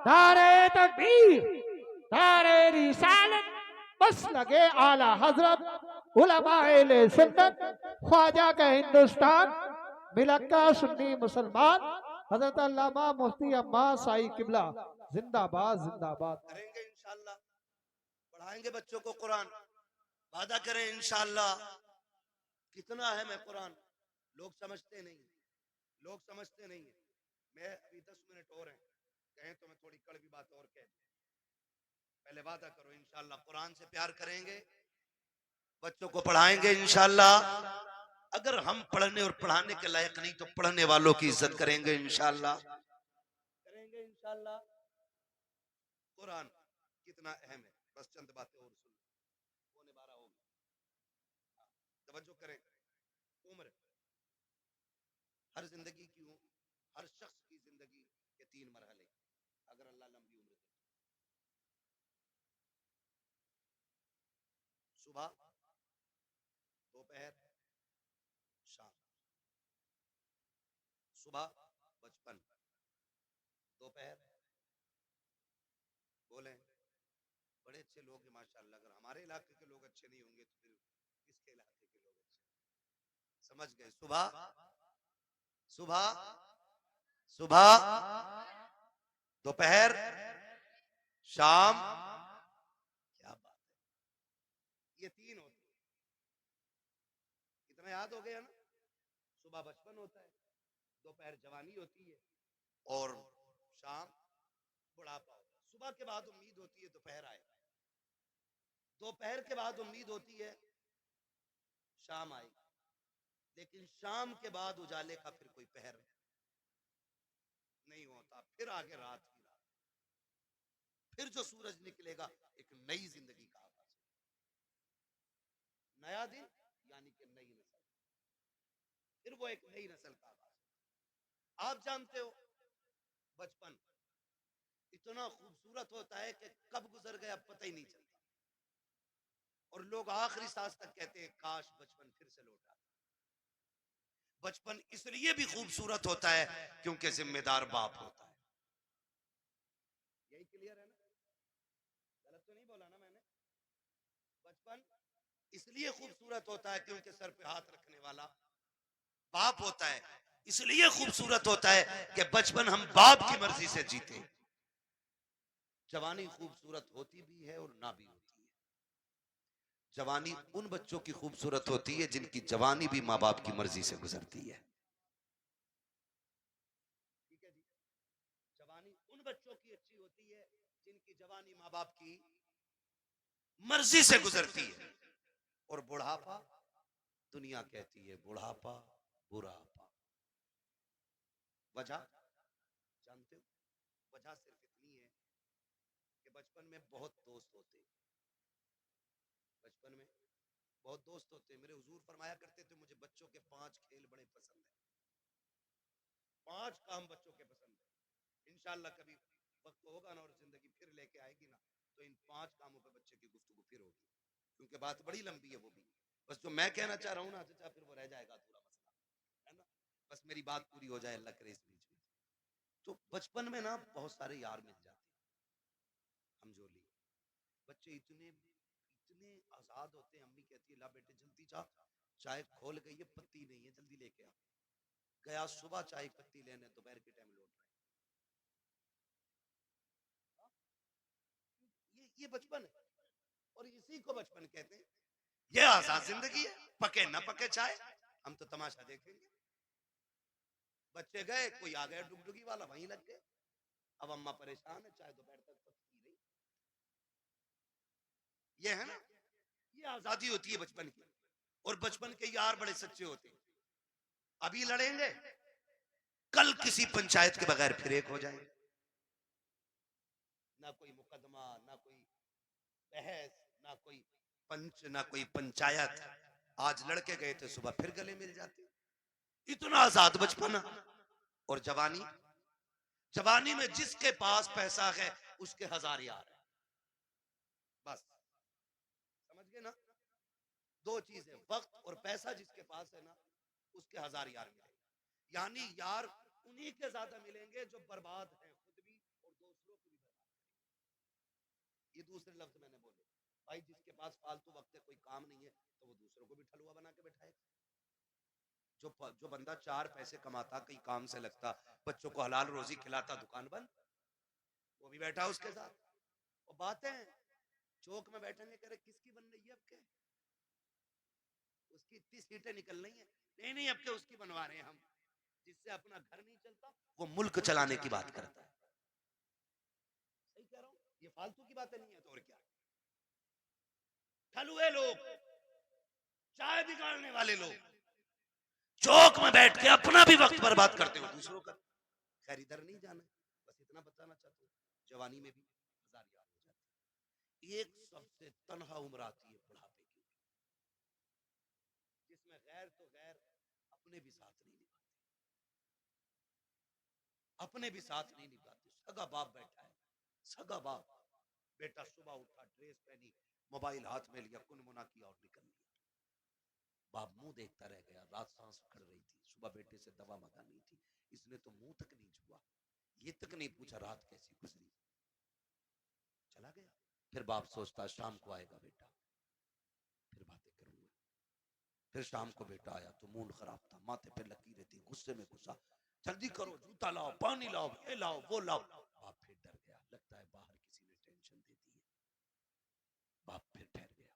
नारे तकबीर, नारे रिसालत, बस लगे आला हजरत उलमाए सुन्नत, ख्वाजा का हिंदुस्तान, मिलक्का सुन्नी मुसलमान, हजरत अल्लामा मुफ्ती अम्मा साई किबला जिंदाबाद जिंदाबाद। करेंगे इंशाअल्लाह, पढ़ाएंगे बच्चों को कुरान, वादा करें इंशाअल्लाह। कितना है मैं कुरान, लोग समझते नहीं, लोग समझते नहीं है। मैं अभी 10 मिनट और हैं, कहें तो मैं थोड़ी कड़वी बात और कह दूं। पहले वादा करो इंशाअल्लाह कुरान से प्यार करेंगे, बच्चों को पढ़ाएंगे इंशाअल्लाह। अगर हम पढ़ने और पढ़ाने के लायक नहीं तो पढ़ने वालों की इज्जत करेंगे इंशाअल्लाह, करेंगे इंशाअल्लाह। कुरान कितना अहम है, बस चंद बातें और सुन, 12:15 हो गए, तवज्जो करें। उम्र, हर जिंदगी की, हर शख्स की जिंदगी के 3 मरहले, अगर अल्लाह लंबी उम्र दे। सुबह, दोपहर, शाम। सुबह बचपन, दोपहर, बोलें बड़े अच्छे लोग हैं माशाल्लाह। अगर हमारे इलाके के लोग अच्छे नहीं होंगे तो फिर किसके इलाके के लोग अच्छे? समझ गए? सुबह, सुबह, सुबह, दोपहर, शाम। क्या बात है, ये 3 होते हैं। कितना याद हो गया ना? सुबह बचपन होता है, दोपहर जवानी होती है, और शाम बुढ़ापा होता है। सुबह के बाद उम्मीद होती है दोपहर आए, दोपहर के बाद उम्मीद होती है शाम आएगी, लेकिन शाम के बाद उजाले का फिर कोई पहर नहीं होता। फिर आगे रात की रात, फिर जो सूरज निकलेगा एक नई जिंदगी का आगाज, नया दिन, यानी कि नई नस्ल, फिर वो एक नई नस्ल का आगाज। आप जानते हो बचपन इतना खूबसूरत होता है कि कब गुजर गया पता ही नहीं चलता, और लोग आखिरी सांस तक कहते हैं काश बचपन फिर से लौट आता। बचपन इसलिए भी खूबसूरत होता है क्योंकि जिम्मेदार बाप होता है। यही क्लियर है ना? गलत तो नहीं बोला ना मैंने? बचपन इसलिए खूबसूरत होता है क्योंकि सर पे हाथ रखने वाला बाप होता है। इसलिए खूबसूरत होता है कि बचपन हम बाप की मर्जी से जीते। जवानी खूबसूरत होती भी है और ना भी होती है। जवानी उन बच्चों की खूबसूरत होती है जिनकी जवानी भी माँ बाप की मर्जी से गुजरती है। ठीक है जी। जवानी उन बच्चों की अच्छी होती है जिनकी जवानी माँ बाप की मर्जी से गुजरती है। और बुढ़ापा, दुनिया कहती है बुढ़ापा बुढ़ापा। वजह जानते हो? वजह सिर्फ इतनी है कि बचपन में बहुत दोस्त होते हैं। बचपन में बहुत दोस्त होते हैं। मेरे हुजूर फरमाया करते थे, मुझे बच्चों के 5 खेल बड़े पसंद है। 5 काम बच्चों के पसंद है। इंशाअल्लाह कभी वक्त होगा ना और जिंदगी फिर लेके आएगी ना, तो इन 5 कामों पे बच्चे की गुफ्तगू फिर होगी, क्योंकि बात बड़ी लंबी है वो भी। बस जो मैं कहना चाह रहा हूँ ना चाचा, फिर वो रह जाएगा अधूरा मसला, है ना। बस मेरी बात पूरी हो जाए, अल्लाह करे इस बीच में। तो बचपन में ना बहुत सारे यार मिल जाते हैं। हम जो लिए बच्चे इतने इतने आजाद होते हैं। अम्मी कहती है ला बेटे जल्दी जा, चाय खोल गई है, पत्ती नहीं है, जल्दी लेके आ। गया सुबह चाय पत्ती लेने, दोपहर के टाइम लौट रहे हैं। ये बचपन है और इसी को बचपन कहते हैं। ये आजाद जिंदगी है। पके ना पके चाय, हम तो तमाशा देखेंगे। बच्चे गए, कोई आ गया डुगडुगी वाला, वहीं लग गए। अब अम्मा परेशान है, चाय दोपहर तक पकती रही। ये है ना, ये आजादी होती है बचपन की। और बचपन के यार बड़े सच्चे होते हैं। अभी लड़ेंगे, कल किसी पंचायत के बगैर फिर एक हो जाएंगे। ना कोई मुकदमा, ना कोई बहस, ना कोई पंच, ना कोई पंचायत। आज लड़के गए थे, सुबह फिर गले मिल जाते। इतना आजाद बचपन। और जवानी, जवानी में जिसके पास पैसा है उसके 1000 यार है। बस समझ गए ना। 2 चीजें, वक्त और पैसा। जिसके पास है ना उसके 1000 यार मिलेंगे। यानी यार उन्हीं के ज्यादा मिलेंगे जो बर्बाद हैं, खुद भी और दूसरों को भी बर्बाद करेंगे। ये दूसरे लफ्ज मैंने बोले। भाई जिसके पास फालतू वक्त है, कोई काम नहीं है, तो वो दूसरों को भी ठलुआ बना के बैठाएगा। जो बंदा 4 पैसे कमाता, कहीं काम से लगता, बच्चों को हलाल रोजी खिलाता, दुकान बंद, वो भी बैठा उसके साथ। और बातें चौक में बैठेंगे, कह रहे किसकी बन रही है, अब के उसकी इतनी सीटें निकल रही हैं। नहीं नहीं, अब के उसकी बनवा रहे हैं हम। जिससे अपना घर नहीं चलता, वो मुल्क चलाने की बात करता है। सही कह रहा हूं, ये फालतू की बातें नहीं है तो और क्या। ठलुए लोग, चाय बिगाड़ने वाले लोग, चौक में बैठ के अपना भी वक्त बर्बाद करते हो, दूसरों का। खैर इधर नहीं जाना, बस इतना बताना चाहता हूँ। जवानी में भी 1000 यार हो जाते हैं। एक सबसे तन्हा उम्र आती है बुढ़ापे की, जिसमें गैर तो गैर अपने भी साथ नहीं निभाते। अपने भी साथ नहीं निभाते। सगा बाप बैठा है, सगा बाप। बेटा सुबह उठा, ड्रेस पहनी, मोबाइल हाथ में लिया, कुनमुना किया और निकल लिया। बाप मुंह देखता रह गया। रात सांस उखड़ रही थी, सुबह बेटे से दवा मंगानी थी, इसने तो मुंह तक नहीं छुआ, ये तक नहीं पूछा रात कैसी गुजरी, चला गया। फिर बाप सोचता शाम को आएगा बेटा, फिर बातें करूंगा। फिर शाम को बेटा आया तो मूड खराब था, माथे पे लकीरें थी, गुस्से में गुस्सा, जल्दी करो, जूता लाओ, पानी लाओ, ये लाओ, वो लाओ। बाप फिर डर गया, लगता है बाहर किसी ने टेंशन दे दी है। बाप फिर ठहर गया,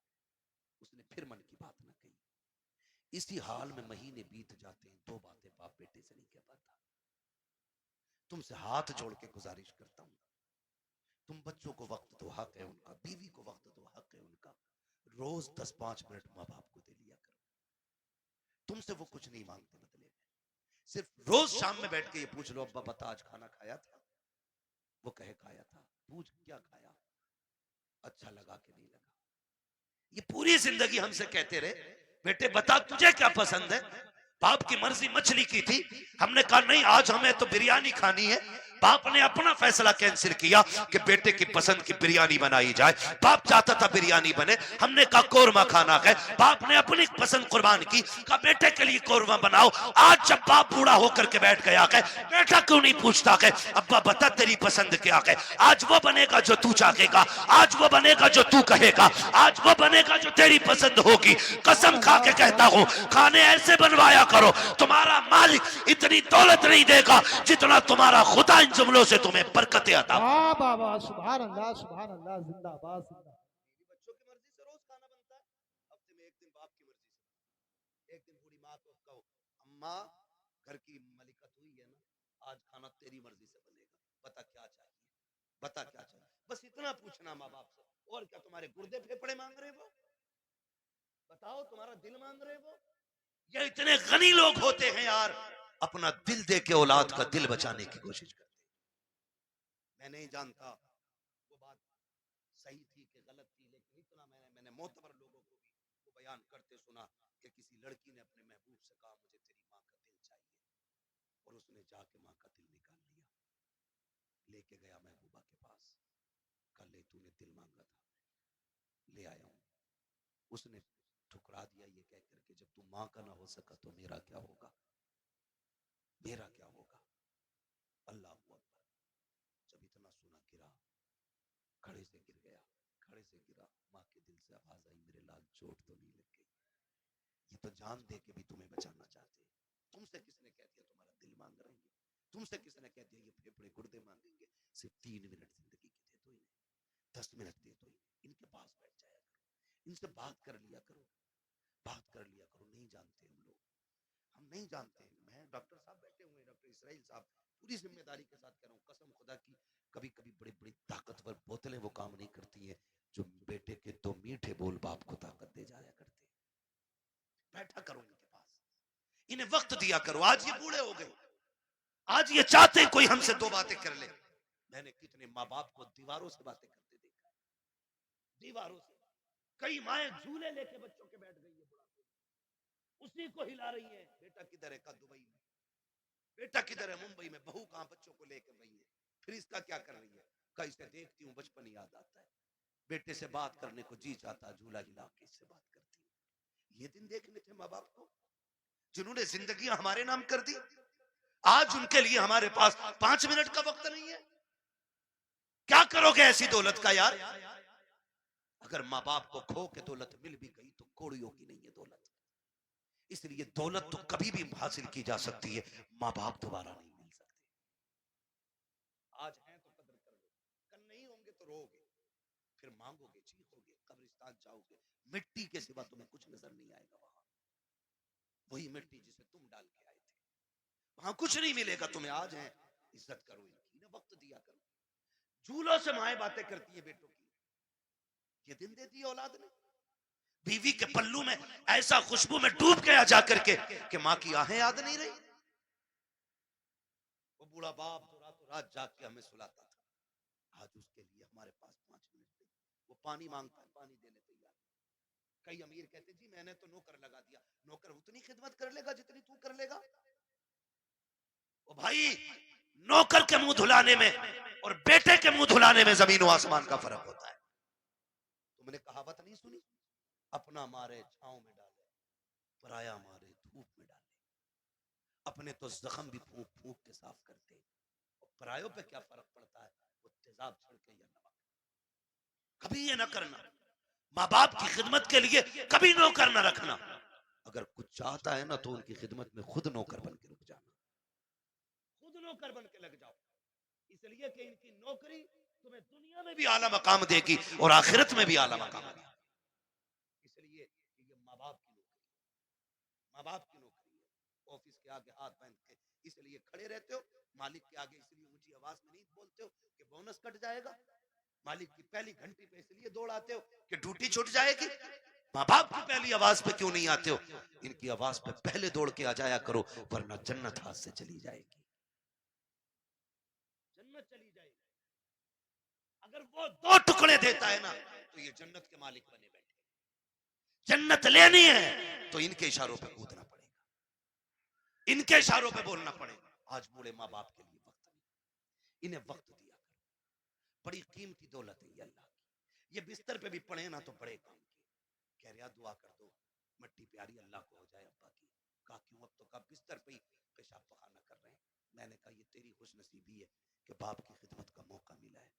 उसने फिर मन की बात ना कही। इसी हाल में महीने बीत जाते हैं, 2 बातें बाप बेटे से नहीं कह पाता। तुमसे हाथ जोड़ के गुजारिश करता हूं, तुम बच्चों को वक्त दो, हक है उनका, बीवी को वक्त दो, हक है उनका। रोज 10-5 मिनट माँ बाप को दे लिया करो। तुमसे वो कुछ नहीं मांगते बदले में, सिर्फ रोज शाम में बैठ के ये पूछ लो, अब्बा बता आज खाना खाया था? वो कहे खाया था। पूछ क्या खाया, अच्छा लगा कि नहीं लगा। ये पूरी जिंदगी हमसे कहते रहे, बेटे बता तुझे क्या पसंद है। बाप की मर्जी मछली की थी, हमने कहा नहीं आज हमें तो बिरयानी खानी है। बाप ने अपना फैसला कैंसिल किया कि बेटे की पसंद की बिरयानी बनाई जाए। बाप चाहता था बिरयानी बने, हमने कहा कोरमा खाना है। बाप ने अपनी पसंद कुर्बान की, कहा बेटे के लिए कोरमा बनाओ। आज जब बाप बूढ़ा होकर के बैठ गया है, बेटा क्यों नहीं पूछता है अब्बा बता तेरी पसंद क्या है। आज वो बनेगा जो तू चाहेगा, आज वो बनेगा जो तू कहेगा, आज वो बनेगा जो तेरी पसंद होगी। कसम खा के कहता हूं, खाने ऐसे बनवाया करो, तुम्हारा मालिक इतनी दौलत नहीं देगा जितना तुम्हारा खुदा इन जुमलों से तुम्हें बरकतें अता। वाह बाबा, सुभान अल्लाह, सुभान अल्लाह, जिंदाबाद जिंदाबाद। बच्चों की मर्जी से रोज खाना बनता है, हफ्ते में एक दिन बाप की मर्जी से। एक दिन बूढ़ी माँ को कहो अम्मा घर की मलिकत हुई है ना, आज खाना तेरी मर्जी से बनेगा, बता क्या चाहिए, बता क्या चाहिए। बस इतना पूछना माँ बाप से। और क्या तुम्हारे गुर्दे फेफड़े मांग रहे वो? बताओ तुम्हारा दिल मांग रहे वो? ये इतने गनी लोग होते हैं यार, अपना दिल दे के औलाद का दिल बचाने की कोशिश करते हैं। मैं नहीं जानता वो बात सही थी कि गलत थी, लेकिन इतना मैंने मोतबर लोगों को भी वो बयान करते सुना कि किसी लड़की ने अपने महबूब से कहा मुझे तेरी माँ का दिल चाहिए, और उसने जाके माँ का दिल निकाल लिया, लेके गया महबूबा के पास, कल ले तूने दिल मांगा था, ले आया हूं। उसने ठुकरा दिया ये कह करके जब तू माँ का ना हो सका तो मेरा क्या होगा, मेरा क्या होगा। अल्लाह अकबर। जब इतना सुना गिरा, खड़े से गिर गया, खड़े से गिरा, माँ के दिल से आवाज आई मेरे लाल चोट तो नहीं लग गई, ये तो जान दे के भी तुम्हें बचाना चाहते हैं। तुमसे किसने कह दिया तुम्हारा दिल मांग रहे हैं, तुमसे किसने कह दिया ये फेफड़े गुर्दे मांगेंगे। सिर्फ 3 मिनट जिंदगी के दे दो इन्हें, 10 मिनट दे दो इन्हें, इनके पास बैठ जाया करो, इनसे बात कर लिया करो, बात कर लिया करो। नहीं जानते हम लोग, हम नहीं जानते। मैं डॉक्टर साहब बैठे हुए, डॉक्टर इसराइल साहब, पूरी जिम्मेदारी के साथ कह रहा हूँ, कसम खुदा की, कभी कभी बड़ी बड़ी ताकतवर बोतलें वो काम नहीं करती हैं जो बेटे के 2 मीठे बोल बाप को ताकत दे जाया करते। बैठा करो इनके पास, इन्हें वक्त दिया करो। आज ये बूढ़े हो गए, आज ये चाहते हैं कोई हमसे 2 बातें कर ले। मैंने कितने माँ बाप को दीवारों से बातें करते देखा, दीवारों से। कई माएं झूले लेके बच्चों के बैठ गई है, बुढ़ापे में उसी को हिला रही है। बेटा किधर है? का दुबई में। बेटा किधर है? मुंबई में। बहू कहां? बच्चों को लेकर गई है। फिर इसका क्या कर रही है? कहीं से देखती हूँ बचपन याद आता है, बेटे से बात करने को जी चाहता, झूला हिला के इससे बात करती हूँ। ये दिन देखने थे माँ बाप को जिन्होंने जिंदगी हमारे नाम कर दी। आज उनके लिए हमारे पास 5 मिनट का वक्त नहीं है। क्या करोगे ऐसी दौलत का यार? अगर माँ बाप को खो के दौलत मिल भी गई तो कौड़ियों की नहीं है दौलत। इसलिए दौलत तो कभी भी हासिल की जा सकती है, माँ बाप दोबारा नहीं मिल सकते। आज हैं तो कदर कर लो, कल नहीं होंगे तो रोगे, फिर मांगोगे, चीखोगे, कब्रिस्तान जाओगे, मिट्टी के सिवा तुम्हें कुछ नजर नहीं आएगा। वहां वही मिट्टी जिसे तुम डाल के आए थे, वहां कुछ नहीं मिलेगा तुम्हें। आज है, इज्जत करो इनकी ना, वक्त दिया करो। झूलों से माएं बातें करती है बेटों की, ये दिन दे दी औलाद ने। बीवी के पल्लू में ऐसा खुशबू में डूब गया जाकर के कि माँ की आहें याद नहीं रही। वो बूढ़ा बाप तो रातों रात जाग के हमें सुलाता था, आज उसके लिए हमारे पास 5 मिनट नहीं। वो पानी मांगता है, पानी देने तैयार। कई अमीर कहते जी मैंने तो नौकर लगा दिया। नौकर उतनी खिदमत कर लेगा जितनी तू कर लेगा। ओ भाई, नौकर के मुंह धुलाने में और बेटे के मुंह धुलाने में जमीन और आसमान का फर्क होता है। तुमने कहावत नहीं सुनी, अपना मारे छांव में डाले, पराया मारे धूप में डाले। अपने तो जख्म भी फूंक फूंक के साफ करते, और परायों पे क्या फर्क पड़ता है, वो तेजाब छिड़के या नमक। कभी ये ना करना, माँ बाप की खिदमत के लिए कभी नौकर ना रखना। अगर कुछ चाहता है ना तो उनकी खिदमत में खुद नौकर बन के रुक जाना, खुद नौकर बन के लग जाओ। इसलिए कि इनकी नौकरी तुम्हें दुनिया में भी आला मकाम देगी और आखिरत में भी आला मकाम देगी। इसलिए ये माँ बाप की नौकरी, माँ बाप की नौकरी है। ऑफिस के आगे हाथ बांध के इसलिए खड़े रहते हो, मालिक के आगे इसलिए ऊंची आवाज में नहीं बोलते हो कि बोनस कट जाएगा। मालिक की पहली घंटी पे इसलिए दौड़ आते हो कि ड्यूटी छूट जाएगी। माँ बाप की पहली आवाज पे क्यों नहीं आते हो? इनकी आवाज पे पहले दौड़ के आ जाया करो, वरना जन्नत हाथ से चली जाएगी, जन्नत चली जाएगी। अगर वो 2 टुकड़े देता है ना तो ये जन्नत के मालिक बने बैठे। जन्नत लेनी है तो इनके इशारों पे कूदना पड़ेगा, इनके इशारों पे बोलना पड़ेगा। आज बूढ़े माँ बाप के लिए वक्त नहीं, इन्हें वक्त दिया करो। बड़ी कीमती दौलत है ये अल्लाह की। ये बिस्तर पे भी पड़े ना तो बड़े काम की। कह रहा दुआ कर दो मट्टी प्यारी अल्लाह को हो जाए अब्बा की। कहा क्यों? अब तो कहा बिस्तर पे ही पेशाब पखाना कर रहे हैं। मैंने कहा ये तेरी खुशनसीबी है कि बाप की खिदमत का मौका मिला है।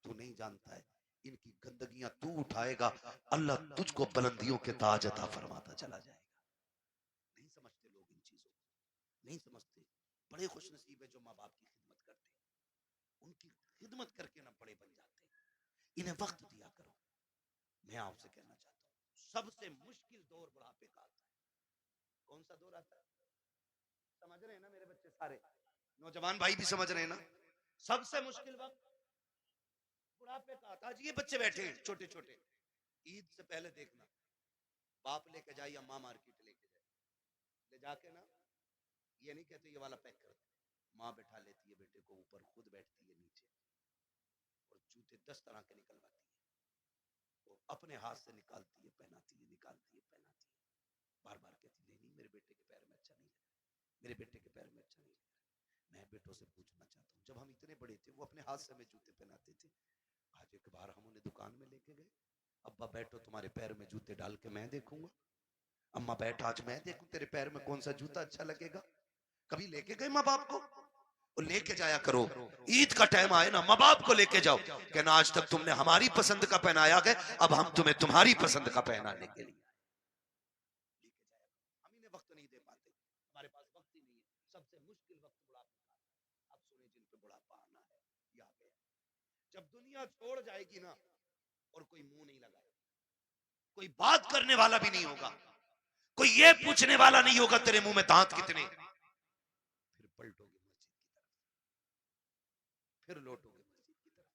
तू नहीं जानता है इनकी गंदगियां तू उठाएगा, अल्लाह तुझको बुलंदियों के ताज अता फरमाता चला जाएगा। नहीं समझते लोग इन चीजों को, नहीं समझते। बड़े खुशनसीब है जो माँ बाप की खिदमत करते हैं, उनकी खिदमत करके ना बड़े बन जाते हैं। इन्हें वक्त दिया करो। मैं आपसे कहना चाहता हूँ सबसे मुश्किल दौर बुढ़ापे का आता है। कौन सा दौर आता है? समझ रहे हैं ना मेरे बच्चे सारे नौजवान भाई भी समझ रहे हैं ना? सबसे मुश्किल वक्त बुढ़ापे का आता है। आज ये बच्चे बैठे हैं छोटे छोटे, ईद से पहले देखना बाप लेके जाए या माँ मार्केट लेके जाए, ले जाके ना ये नहीं कहते ये वाला पैक कर दे, माँ बैठा लेती है बेटे को ऊपर, खुद बैठती है नीचे और जूते 10 तरह के निकलवाती है। वो अपने हाथ से निकालती है, पहनाती है, निकालती है, पहनाती है। बार बार कहती नहीं नहीं मेरे बेटे के पैर में अच्छा नहीं लग रहा, मेरे बेटे के पैर में अच्छा नहीं लग रहा। मैं बेटों से पूछना चाहता हूँ जब हम इतने बड़े थे वो अपने हाथ से हमें जूते पहनाते थे। आज एक बार हम उन्हें दुकान में लेके गए, अब्बा बैठो तुम्हारे पैर में जूते डाल के मैं देखूंगा। अम्मा बैठ आज मैं देखूं तेरे पैर में कौन सा जूता अच्छा लगेगा। कभी लेके गए माँ बाप को? और लेके जाया करो। ईद का टाइम आए ना माँ बाप को लेके जाओ, कहना आज तक तुमने हमारी पसंद का पहनाया है, अब हम तुम्हें तुम्हारी पसंद का पहनाने के लिए लेके जाया। हम इन्हें वक्त नहीं दे पाते, हमारे पास वक्त ही नहीं है। सबसे मुश्किल वक्त बुढ़ापे का। अब सुने जिन पे बुढ़ापा आना है या गया, जब दुनिया छोड़ जाएगी ना और कोई मुंह नहीं लगाएगा, कोई बात करने वाला भी नहीं होगा, कोई ये पूछने वाला नहीं होगा तेरे मुंह में दांत कितने, फिर पलटोगे मस्जिद की तरफ, फिर लौटोगे मस्जिद की तरफ।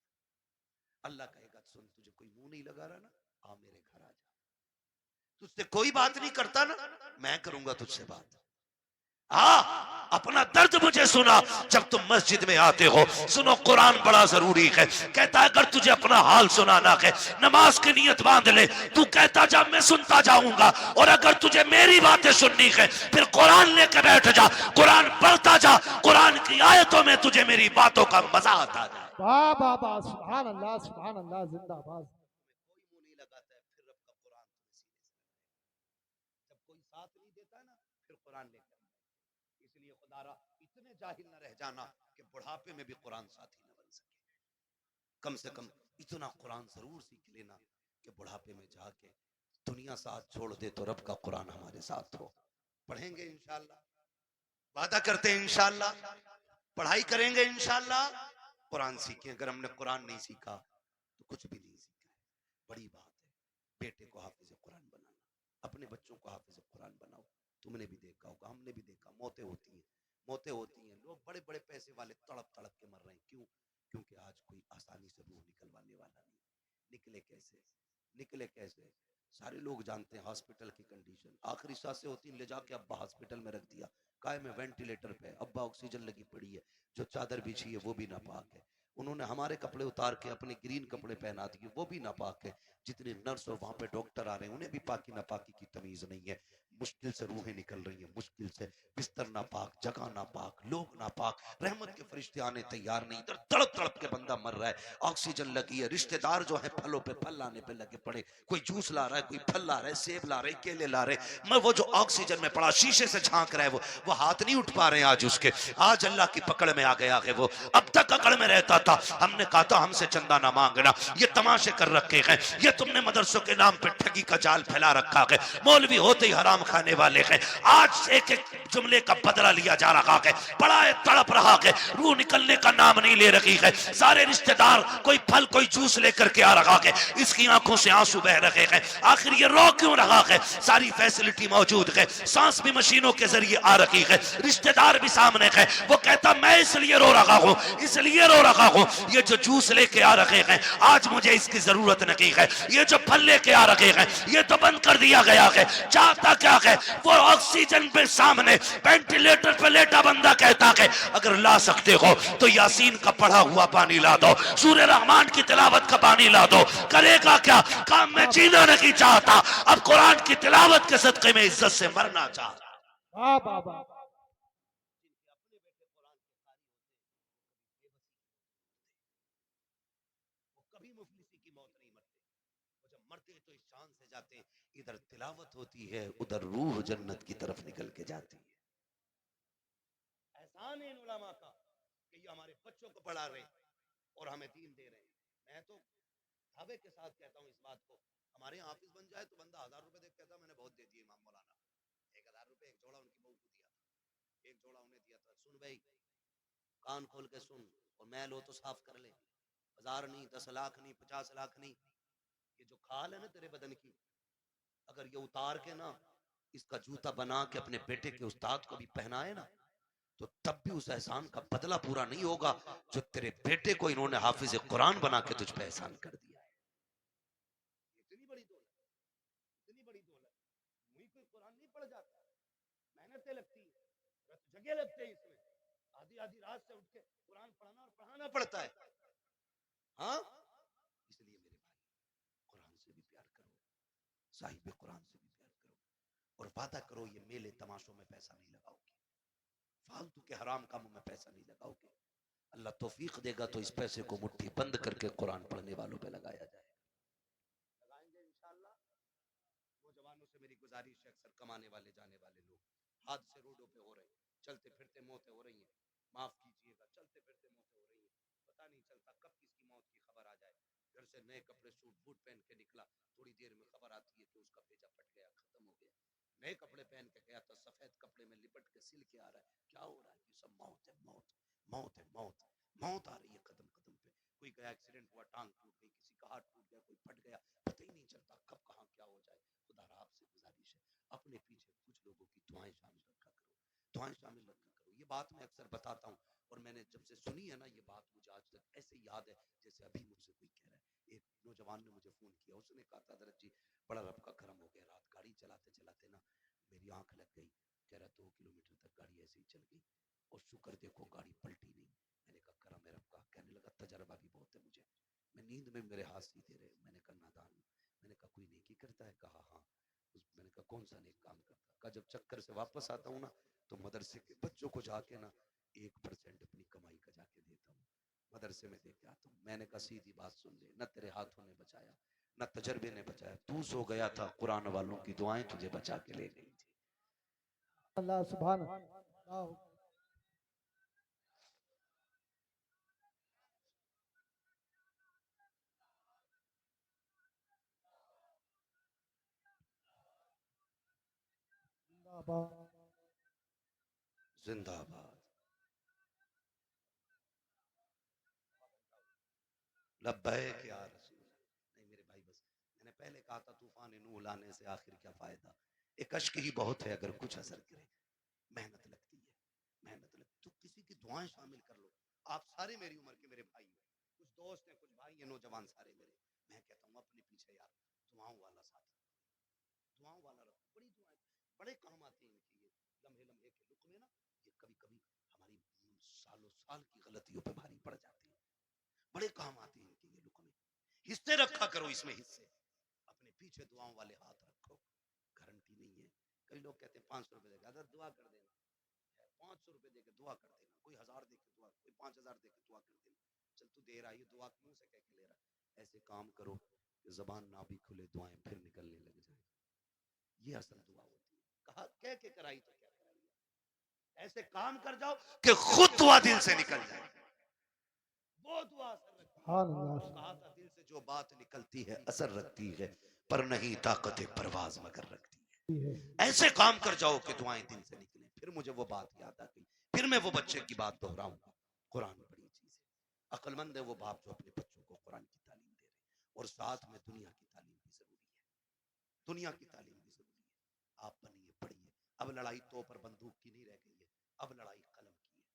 अल्लाह कहेगा सुन तुझे कोई मुंह नहीं लगा रहा ना, आ मेरे घर आ जा। तुझसे कोई बात नहीं करता ना, मैं करूंगा तुझसे बात। हाँ अपना दर्द मुझे सुना जब तुम मस्जिद में आते हो। सुनो कुरान बड़ा जरूरी है, कहता है अगर तुझे अपना हाल सुनाना है नमाज की नियत बांध ले, तू कहता जा मैं सुनता जाऊंगा, और अगर तुझे मेरी बातें सुननी है फिर कुरान लेकर बैठ जा, कुरान पढ़ता जा, कुरान की आयतों में तुझे मेरी बातों का मजा आता है। वाह वाह वाह, सुभान अल्लाह, जिंदाबाद। कोई मुंह नहीं लगाता है फिर रब का कुरान तुम्हें सीने से, जब कोई साथ नहीं देता ना फिर कुरान लेकर। इसलिए खुदारा इतने जाहिल न रह जाना कि बुढ़ापे में भी कुरान साथी न बन सके। कम से कम इतना कुरान जरूर सीख लेना कि बुढ़ापे में जाके दुनिया साथ छोड़ दे तो रब का कुरान हमारे साथ हो। पढ़ेंगे इंशाल्लाह, वादा करते हैं इंशाल्लाह, पढ़ाई करेंगे इंशाल्लाह, कुरान सीखें। अगर हमने कुरान नहीं सीखा तो कुछ भी नहीं सीखा है। बड़ी बात है बेटे को हाफिज कुरान बनाना, अपने बच्चों को हाफिज कुरान बनाओ। तुमने भी देखा होगा, हमने भी देखा, मौतें होती हैं, मौतें होती हैं, लोग बड़े बड़े पैसे वाले तड़प तड़प के मर रहे हैं। क्यों? क्योंकि आज कोई आसानी से रूह निकलवाने वाला नहीं। निकले कैसे? निकले कैसे? सारे लोग जानते हैं हॉस्पिटल की कंडीशन, आखिरी सांसें होती, ले जाके अब्बा हॉस्पिटल में रख दिया, काय में वेंटिलेटर पे, अब्बा ऑक्सीजन लगी पड़ी है, जो चादर बिछी है वो भी नापाक है, उन्होंने हमारे कपड़े उतार के अपने ग्रीन कपड़े पहना दिए वो भी नापाक है, जितने नर्स और वहां पे डॉक्टर आ रहे हैं उन्हें भी पाकी नापाकी की तमीज नहीं है। मुश्किल से रूहें निकल रही हैं, मुश्किल से, बिस्तर नापाक, जगह नापाक, लोग नापाक, रहमत के फरिश्ते आने तैयार नहीं, इधर तड़प तड़प के बंदा मर रहा है, ऑक्सीजन लगी है, रिश्तेदार जो है फलों पे फल लाने पे लगे पड़े, कोई जूस ला रहा है, कोई फल ला रहा है, सेब ला रहे, केले ला रहे, मैं वो जो ऑक्सीजन में पड़ा शीशे से झांक रहा है वो हाथ नहीं उठ पा रहे हैं आज उसके, आज अल्लाह की पकड़ में आ गया है वो। अब तक अकड़ में रहता था, हमने कहा था हमसे चंदा ना मांगना, ये तमाशे कर रखे हैं, ये तुमने मदरसों के नाम पे ठगी का जाल फैला रखा है, मौलवी होते ही हराम खाने वाले हैं। आज एक एक जुमले का बदला लिया जा रहा है, बड़ा तड़प रहा है, रूह निकलने का नाम नहीं ले रही है, सारे रिश्तेदार कोई फल कोई जूस लेकर के आ रहा है, इसकी आंखों से आंसू बह रहे हैं, आखिर ये रो क्यों रहा है? सारी फैसिलिटी मौजूद है, सांस भी मशीनों के जरिए आ रही है, रिश्तेदार भी सामने है, वो कहता मैं इसलिए रो रहा हूँ, इसलिए रो रहा हूँ, ये जो जूस लेके आ रहे हैं आज मुझे इसकी जरूरत नहीं है, ये जो फल लेके आ रहे हैं ये तो बंद कर दिया गया है। चाहता क्या है? वो ऑक्सीजन पे सामने वेंटिलेटर पे लेटा बंदा कहता है अगर ला सकते हो तो यासीन का पढ़ा हुआ पानी ला दो, सूर्य रहमान की तिलावत का पानी ला दो। करेगा क्या? काम में जीना नहीं चाहता, अब कुरान की तिलावत के सदके में इज्जत से मरना चाहता। वाह वाह वाह। जाते हैं, इधर तिलावत होती है, उधर रूह जन्नत की तरफ निकल के जाती है। एहसान है इन उलमा का कि ये हमारे बच्चों को पढ़ा रहे और हमें दीन दे रहे हैं। मैं तो दावे के साथ कहता हूँ इस बात को, हमारे यहाँ हाफिज बन जाए तो बंदा 1000 रुपए देख कहता मैंने बहुत दे दिए इमाम मौलाना। 1000 रुपए एक जोड़ा उनकी बहू को दिया था, एक जोड़ा उन्हें दिया था। सुन भाई, कान खोल के सुन, और मैल हो तो साफ कर ले। 1000 नहीं, 10 लाख नहीं, 50 लाख नहीं, ये जो खाल है ना तेरे बदन की, अगर ये उतार के ना इसका जूता बना के अपने बेटे के उस्ताद को भी पहनाए ना, तो तब भी उस एहसान का बदला पूरा नहीं होगा जो तेरे बेटे को इन्होंने हाफिज कुरान बना के तुझ पे एहसान कर दिया है। इतनी बड़ी दौलत, इतनी बड़ी दौलत। मुझे कोई कुरान नहीं पढ़ जाता, मेहनतें लगती है, जगह लगते हैं इसमें, आधी आधी रात से उठ के कुरान पढ़ना और पढ़ाना पड़ता है। हाँ, इसलिए मेरे भाई, कुरान से भी प्यार करो, साहिब कुरान से भी प्यार करो, और वादा करो ये मेले तमाशों में पैसा नहीं लगाओगे, फालतू के हराम कामों में पैसा नहीं लगाओगे। अल्लाह तौफीक देगा तो इस पैसे को मुट्ठी बंद करके कुरान पढ़ने वालों पे लगाया जाएगा, लगाएंगे इंशाअल्लाह। नौजवानों से मेरी गुजारिश है, अक्सर कमाने वाले जाने वाले लोग हादसे रोडों पे हो रहे हैं, चलते फिरते मौतें हो रही हैं, माफ कीजिएगा, चलते फिरते मौतें हो रही हैं, पता नहीं चलता कब किसकी मौत की खबर आ जाए। घर से नए कपड़े सूट बूट पहन के निकला, थोड़ी देर में खबर आती है कि उसका भेजा फट गया, खत्म हो गया। नए कपड़े पहन के गया तो सफेद कपड़े में लिपट के सिल के आ रहा है, क्या हो रहा है? ये सब मौत है, मौत, मौत है, मौत, मौत आ रही है कदम कदम पे। कोई गया एक्सीडेंट हुआ, टांग टूट गई, किसी का हाथ टूट गया, कोई फट गया, पता ही नहीं चलता कब कहाँ क्या हो जाए। खुदा आपसे गुजारिश है, अपने पीछे कुछ लोगों की दुआएं शामिल रखा करो, दुआएं शामिल रखा करो। ये बात मैं अक्सर बताता हूँ, और मैंने जब से सुनी है ना ये बात, मुझे आज तक ऐसे याद है जैसे अभी मुझसे कोई कह रहा है। एक नौजवान ने मुझे फोन किया, उसने कहा था हजरत जी बड़ा रब का करम हो गया, रात गाड़ी चलाते चलाते ना मेरी आंख लग गई, कह रहा 2 किलोमीटर तक गाड़ी ऐसे ही चल गई, और शुक्र देखो गाड़ी पलटी नहीं। मैंने कहा करम है रब का। कहने लगा तजर्बा भी बहुत है मुझे, मैं नींद में मेरे हाथ सीधे रहे। मैंने कहा नादान हूं। मैंने कहा कोई नेकी करता है? कहा हाँ। मैंने कहा कौन सा नेक काम करता? कहा जब चक्कर से वापस आता हूँ ना तो मदरसे के बच्चों को जाके ना 1% अपनी कमाई का जाके देता हूँ, मदरसे में दे के आता हूँ। मैंने कहा सीधी बात सुन ले, न तेरे हाथों ने बचाया न तजर्बे ने बचाया, तू सो गया था, कुरान वालों की दुआएं तुझे बचा के ले गई थी। अल्लाह सुभान अल्लाह। जिंदाबाद। जिंदाबाद। लब्बैक या रसूल। नहीं मेरे भाई, बस मैंने पहले कहा था तूफान नूह लाने से आखिर क्या फायदा, एक अश्क ही बहुत है अगर कुछ असर करे। मेहनत लगती है, मेहनत लगती तो किसी की दुआएं शामिल कर लो। आप सारे मेरी उम्र के मेरे भाई हो, कुछ दोस्त हैं, कुछ भाई हैं, नौजवान सारे मेरे। मैं कहता हूँ अपने पीछे यार दुआओं वाला साथ रखो, दुआओं वाला रखो। बड़ी दुआएं, बड़े काम आते हैं इनके ये लम्हे लम्हे के लुक में ना। ये कभी कभी हमारी सालों साल की गलतियों पे भारी पड़ जाती है, बड़े काम आते हैं इनके ये लुक में। हिस्से रखा करो इसमें, हिस्से अपने पीछे दुआओं वाले हाथ रखो। गारंटी नहीं है, कई लोग कहते हैं 500 रुपए देगा, अगर दुआ कर देना, 500 रुपए देके दुआ कर देना, कोई 1000 देके दुआ, कोई 5000 देके दुआ कर देना। चल तू दे रहा है, ये दुआ मुंह से कह के ले रहा है। ऐसे काम करो कि जबान ना भी खुले दुआएं फिर निकलने लग जाए। ये असल दुआ होती है। कहा कह के कराई तो क्या कराई, ऐसे काम कर जाओ कि खुद दुआ दिल से निकल जाए। वो दुआ असर रखती है। कहा था दिल से जो बात निकलती है असर रखती है, पर नहीं ताकत परवाज मगर रखती है। ऐसे काम कर जाओ कि दुआएं दिल से निकले। फिर मुझे वो बात याद आ गई, फिर मैं वो बच्चे की बात दोहराऊं। कुरान बड़ी चीज है, अक्लमंद है वो बाप जो अपने बच्चों को कुरान की तालीम दे रहे, और साथ में दुनिया की तालीम भी जरूरी है, दुनिया की तालीम भी जरूरी है। आप बनिए, पढ़िए। अब लड़ाई तो पर बंदूक की नहीं रह गई है, अब लड़ाई कलम की है।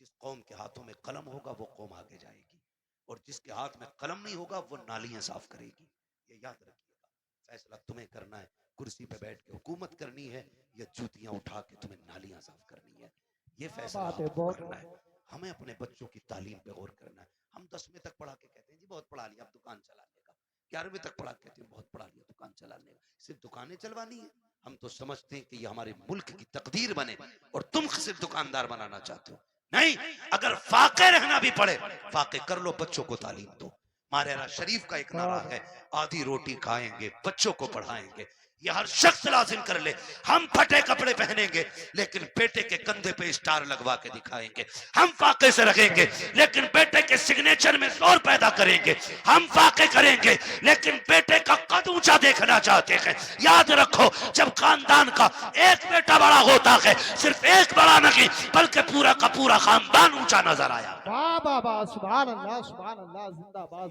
जिस कौम के हाथों में कलम होगा वो कौम आगे जाएगी, और जिसके हाथ में कलम नहीं होगा वो नालियां साफ करेगी। ये याद रखिएगा, फैसला तुम्हें करना है, कुर्सी पे बैठ के हुकूमत करनी है या जूतियां उठा के तुम्हें नालियां साफ करनी है, ये फैसला आपको करना है। हमें अपने बच्चों की तालीम पे गौर करना है। हम 10वीं तक पढ़ा के कहते हैं जी बहुत पढ़ा लिया अब दुकान चलाने का, 11वीं तक पढ़ा के कहते हैं बहुत पढ़ा लिया दुकान चलाने का। सिर्फ दुकानें चलवानी है? हम तो समझते हैं कि ये हमारे मुल्क की तकदीर बने, और तुम सिर्फ दुकानदार बनाना चाहते हो। नहीं, अगर फाके रहना भी पड़े फाके कर लो, बच्चों को तालीम दो। मारेरा शरीफ का एक नारा वाह है, आधी रोटी खाएंगे, बच्चों को पढ़ाएंगे। ये हर शख्स लाजिम कर ले। हम फटे कपड़े पहनेंगे लेकिन बेटे के कंधे पे स्टार लगवा के दिखाएंगे। हम फाके से रखेंगे लेकिन बेटे के सिग्नेचर में जोर पैदा करेंगे। हम फाके करेंगे लेकिन बेटे का कद ऊंचा देखना चाहते हैं। याद रखो, जब खानदान का एक बेटा बड़ा होता है, सिर्फ एक बड़ा नहीं बल्कि पूरा का पूरा खानदान ऊंचा नजर आया। वाह वाह वाह, सुभान अल्लाह जिंदाबाद जिंदाबाद।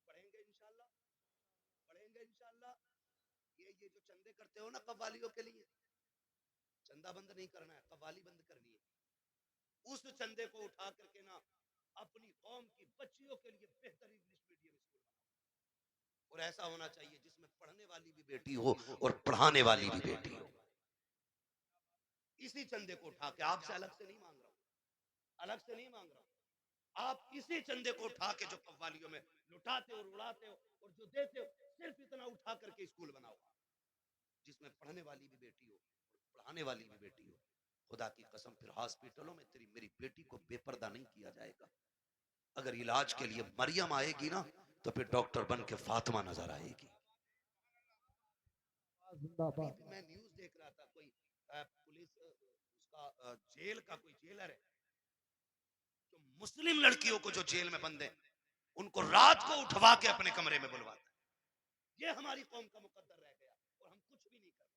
पढ़ेंगे इंशाल्लाह, पढ़ेंगे इंशाल्लाह। ये जो चंदे करते हो ना कव्वालियों के लिए, चंदा बंद नहीं करना है, कव्वाली बंद करनी है। उस चंदे को उठा करके ना अपनी कौम की बच्चियों के लिए बेहतर इंग्लिश मीडियम स्कूल बनाओ। और ऐसा होना चाहिए जिसमें पढ़ने वाली भी बेटी हो और पढ़ाने वाली भी बेटी हो। इसी चंदे को उठा के, आपसे अलग से नहीं मांग रहा हूं, अलग से नहीं मांग रहा हूं, आप इसी चंदे को उठा के जो कव्वालियों में लुटाते और उड़ाते हो और जो देते हो, सिर्फ इतना उठा करके स्कूल बनाओ जिसमें पढ़ने वाली भी बेटी हो और पढ़ाने वाली भी बेटी हो। खुदा की कसम, फिर हॉस्पिटलों में तेरी मेरी बेटी को बेपर्दा नहीं किया जाएगा। अगर इलाज के लिए मरियम आएगी ना, तो फिर डॉक्टर बन के फातिमा नजर आएगी। अभी जिंदाबाद। मैं न्यूज देख रहा था, कोई पुलिस उसका जेल का कोई जेलर है जो मुस्लिम लड़कियों को जो जेल में बंद है उनको रात को उठवा के अपने कमरे में बुलवाता है। ये हमारी कौम का मुकद्दर रह गया और हम कुछ भी नहीं कर रहे।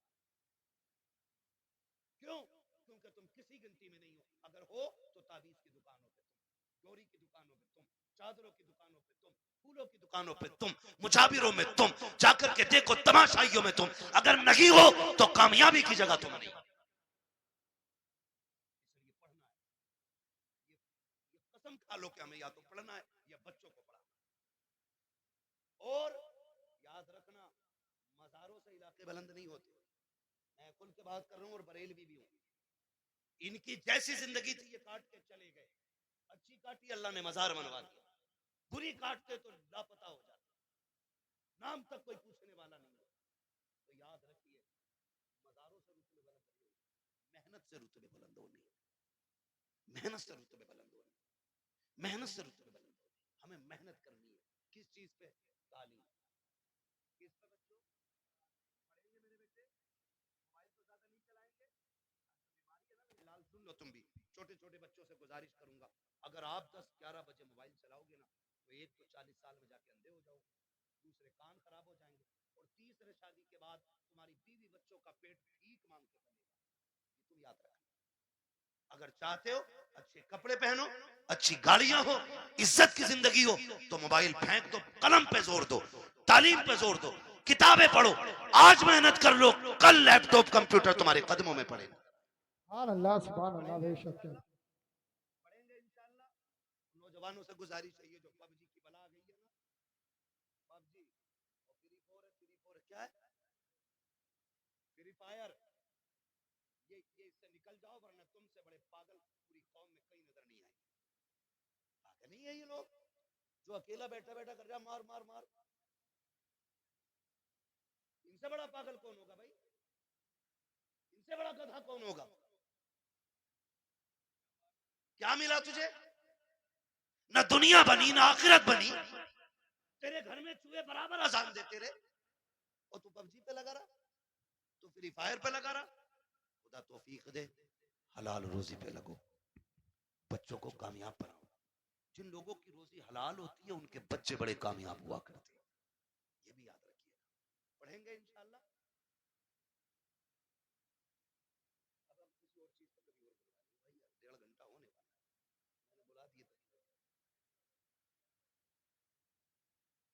क्यों? क्योंकि तुम किसी गिनती में नहीं हो। अगर हो तो ताबीज की दुकानों पे तुम, डोरी की दुकानों पे तुम, चादरों की दुकानों पे तुम, फूलों की दुकानों पे तुम, मुजाबिरों में तुम, जाकर के देखो तमाशाइयों में तुम। अगर नहीं हो तो कामयाबी की जगह तुम नहीं। इसलिए पढ़ना है। ये कसम खा लो कि हमें या तो पढ़ना है या बच्चों को पढ़ाना है। और याद रखना, मजारों से इलाके बुलंद नहीं होते। मैं खुल के बात कर रहा हूं और बरेलवी भी हूं। इनकी जैसी जिंदगी थी ये काट के चले गए। अच्छी काटी, अल्लाह ने मजार बनवा दिया। बुरी काटते तो लापता हो जाते, नाम तक कोई पूछने वाला नहीं है। तो याद रखिए, मजारों से रुतबे बुलंद नहीं होते, मेहनत से रुतबे बुलंद होनी है। मेहनत से रुतबे बुलंद होनी, मेहनत से रुतबे बुलंद होनी। हमें मेहनत करनी है। किस चीज पे? तालीम। किस पे बच्चों? पढ़ेंगे मेरे बेटे, मोबाइल तो ज्यादा नहीं चलाएंगे। बीमारी है ना मेरे लाल, सुन लो तुम भी। छोटे छोटे बच्चों से गुजारिश करूंगा, अगर आप 10-11 बजे मोबाइल चलाओगे ना, तो एक तो 40 साल में जाके अंधे हो जाओगे, दूसरे कान खराब हो जाएंगे, और तीसरे शादी के बाद तुम्हारी बीवी बच्चों का पेट भीख मांग के पलेगा। ये तुम याद रखना। अगर चाहते हो अच्छे कपड़े पहनो, अच्छी गाड़ियां हो, इज्जत की जिंदगी हो, तो मोबाइल फेंक दो, कलम पे जोर दो, तालीम पे जोर दो, किताबें पढ़ो। आज मेहनत कर लो, कल लैपटॉप कंप्यूटर तुम्हारे कदमों में पड़ेगा। सुभान अल्लाह बेशक। पढ़ेंगे इंशाल्लाह। नौजवानों से गुजारिश है, ये जो पबजी की बला आ गई है ना, पबजी और फ्री फायर, फ्री फायर क्या है, फ्री फायर, ये इससे निकल जाओ, वरना तुमसे बड़े पागल पूरी कौम में कहीं नजर नहीं आएंगे। पागल नहीं है ये लोग जो अकेला बैठा बैठा कर रहा मार मार मार। इनसे बड़ा पागल कौन होगा भाई? इनसे बड़ा गधा कौन होगा? क्या मिला तुझे? ना दुनिया बनी ना आखिरत बनी। तेरे घर में चूहे बराबर अजान देते रहे और तू पबजी पे लगा रहा, तू फ्री फायर पे लगा रहा। खुदा तौफीक दे, हलाल रोजी पे लगो, बच्चों को कामयाब बनाओ। जिन लोगों की रोजी हलाल होती है उनके बच्चे बड़े कामयाब हुआ करते हैं। ये भी याद रखिए। पढ़ेंगे इंशाल्लाह। अब हम किसी और चीज पर कभी और बुला लेंगे भाई, यार 1.5 घंटा होने वाला है, मैंने बुला दिए थे यार।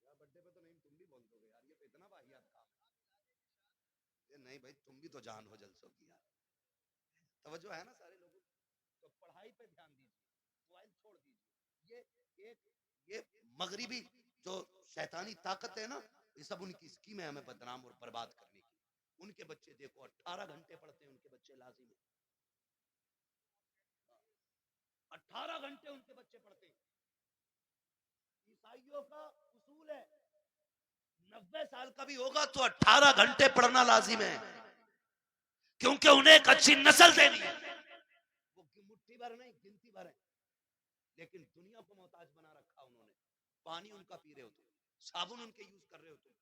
बर्थडे पे तो नहीं, तुम भी बोल दोगे यार, ये तो इतना वाहियात काम है। ये नहीं भाई, तुम भी तो जान हो जलसों की यार। तवज्जो है ना सारे लोगों की? तो पढ़ाई पे ध्यान दीजिए, मोबाइल छोड़ दीजिए। ये मगरिबी जो शैतानी ताकत है ना, ये सब उनकी स्कीम है हमें बदनाम और बर्बाद करने की। उनके बच्चे देखो 18 घंटे पढ़ते हैं, उनके बच्चे लाजिम है 18 घंटे उनके बच्चे पढ़ते हैं। ईसाइयों का उसूल है 90 साल का भी होगा तो 18 घंटे पढ़ना लाजिम है, क्योंकि उन्हें एक अच्छी नस्ल देनी है। वो मुट्ठी भर नहीं, गिनती भर है, लेकिन दुनिया को मोहताज बना रखा उन्होंने। पानी उनका पी रहे हो तुम, साबुन उनके यूज कर रहे हो तुम,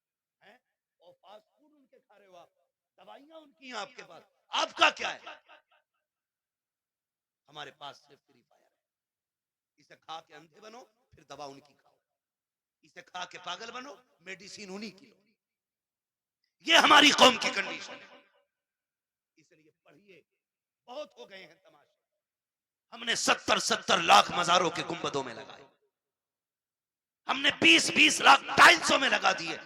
हैं? और फास्ट फूड उनके खा रहे हो आप, दवाइयां उनकी हैं आपके पास, आपका क्या है? हमारे पास सिर्फ फ्री फायर है। इसे खा के अंधे बनो, फिर दवा उनकी खाओ। इसे खा के पागल बनो, मेडिसिन उन्हीं की लो। ये हमारी कौम की कंडीशन है। इसलिए पढ़िए, बहुत हो गए हैं तमाशे। हमने 70-70 लाख मजारों के गुंबदों में लगाए, हमने 20-20 लाख टाइल्सों में लगा दिए।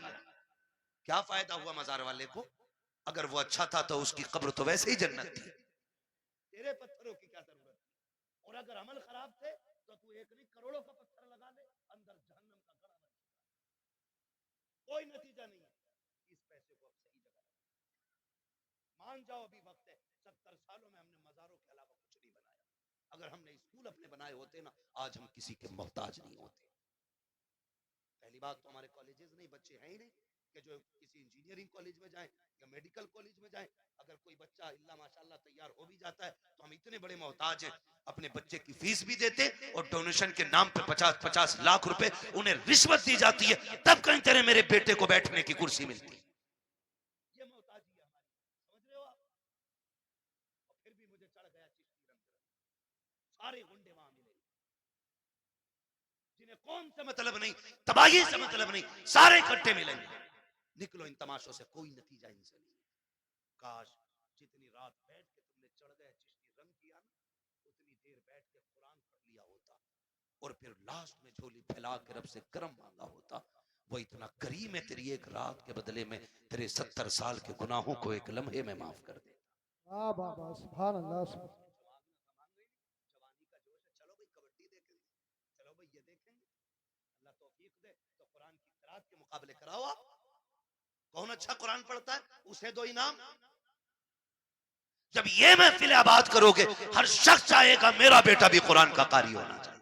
क्या फायदा हुआ मजार वाले को? अगर वो अच्छा था तो उसकी कब्र तो वैसे ही जन्नत थी। तेरे पत्थरों की क्या जरूरत है? और अगर अमल खराब थे तो तू एक नहीं करोड़ों का पत्थर लगा ले, अंदर जहन्नम का गड़ा बन जाएगा। कोई नतीजा नहीं है। इस पैसे को अब सही जगह लगा। मान जाओ अभी वक्त है। 70 सालों में हमने मजारों के अलावा कुछ नहीं बनाया। अगर हमने स्कूल अपने बनाए होते ना, आज हम किसी के मोहताज नहीं होते। पहली बात तो हमारे कॉलेजेस नहीं, बच्चे हैं ही नहीं कि जो किसी इंजीनियरिंग कॉलेज में जाए या मेडिकल कॉलेज में जाए। अगर कोई बच्चा इल्ला माशाल्लाह तैयार हो भी जाता है तो हम इतने बड़े मोहताज हैं, अपने बच्चे की फीस भी देते और डोनेशन के नाम पे 50-50 लाख रुपए उन्हें रिश्वत दी जाती है, तब कहीं तेरे मेरे बेटे को बैठने की कुर्सी मिलती है। ये मोहताजी है हमारी, समझ रहे हो आप? और फिर भी मुझे चढ़ गया चिश्ती रंग, सारे गुंडे वहां मिले जिन्हें कौन से मतलब नहीं, तबाही से मतलब नहीं, सारे इकट्ठे मिलेंगे। निकलो इन तमाशों से, कोई नतीजा इनसे नहीं। काश जितनी रात बैठ के तुमने चढ़ गए चिश्ती रंग किया ना, उतनी देर बैठ के कुरान पढ़ लिया होता और फिर लास्ट में झोली फैला के रब से करम मांगा होता। वो इतना करीम है तेरी एक रात के बदले में तेरे 70 साल के गुनाहों को एक लम्हे में माफ कर दे। वाह वाह वाह, सुभान अल्लाह। जवानी का जोश है, चलो भाई कबड्डी देखेंगे, चलो भाई ये देखेंगे। अल्लाह तौफीक दे तो कुरान की किरात के मुकाबले कराओ आप। कौन अच्छा कुरान पढ़ता है उसे दो इनाम। जब ये महफिल आबाद करोगे, हर शख्स चाहेगा मेरा बेटा भी कुरान का कारी होना चाहिए।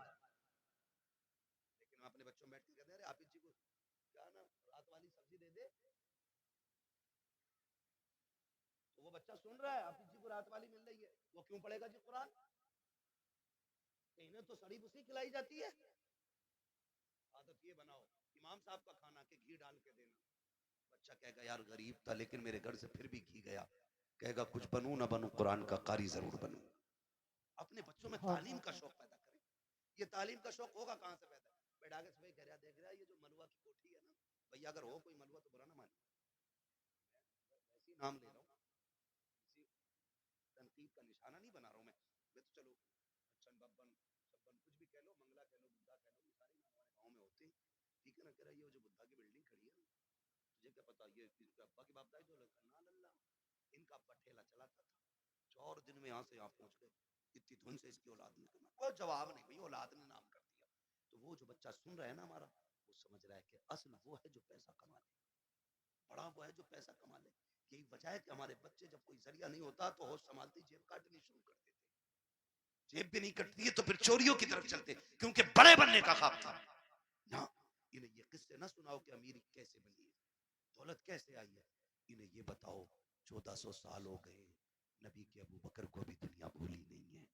लेकिन अपने बच्चों में बैठ के कहते हैं आप जी को क्या ना रात वाली सब्जी दे दे, तो वो बच्चा सुन रहा है आप जी को रात वाली मिल रही है, वो क्यों पढ़ेगा जी कुरान? इन्हें तो सड़ी भूसी खिलाई जाती है। आदत ये बनाओ, इमाम साहब का खाना के घी डाल के देना। बच्चा कहेगा यार गरीब था लेकिन मेरे घर से फिर भी घी गया, कहेगा कुछ बनूं ना बनूं कुरान का कारी जरूर बनूं। अपने बच्चों में हाँ तालीम का शौक पैदा करें। ये तालीम का शौक होगा कहां से पैदा? बैठा के सुबह कह रहा देख रहा है ये जो मलुआ की कोठी है ना, भैया अगर हो कोई मलुआ तो बुरा ना माने, ऐसी नाम ले रहा हूँ, किसी तनकीद का निशाना नहीं बना रहा हूँ मैं तो चलो अच्छा बब्बन सब्बन कुछ भी कह लो, मंगला कह लो, बुद्धा कह लो, ये सारे नाम हमारे गाँव में होते हैं, ठीक है ना? कह रहा ये जो बुद्धा की बिल्डिंग खड़ी है ना, तुझे क्या पता ये इसके अब्बा की बाप दाई जो ना लल्ला, इनका अब्बा ठेला चलाता था, 4 दिन में यहाँ से यहाँ पहुंच गए, इतनी धुन से इसकी औलाद ने करना कोई जवाब नहीं, भाई औलाद ने नाम कर दिया। तो वो जो बच्चा सुन रहा है ना हमारा, वो समझ रहा है कि असल वो है जो पैसा कमा ले, बड़ा वो है जो पैसा कमा ले। यही वजह है कि हमारे बच्चे जब कोई जरिया नहीं होता तो होश संभालती जेब काटनी शुरू कर देते, जेब भी नहीं कटती है तो फिर चोरियों की तरफ चलते, क्योंकि बड़े बनने का ख्वाब था ना। इन्हें ये किस्से ना सुनाओ कि अमीरी कैसे बनी है, दौलत कैसे आई है, इन्हें ये बताओ 1400 साल हो गए नबी के अबू बकर को भी दुनिया भूली नहीं है,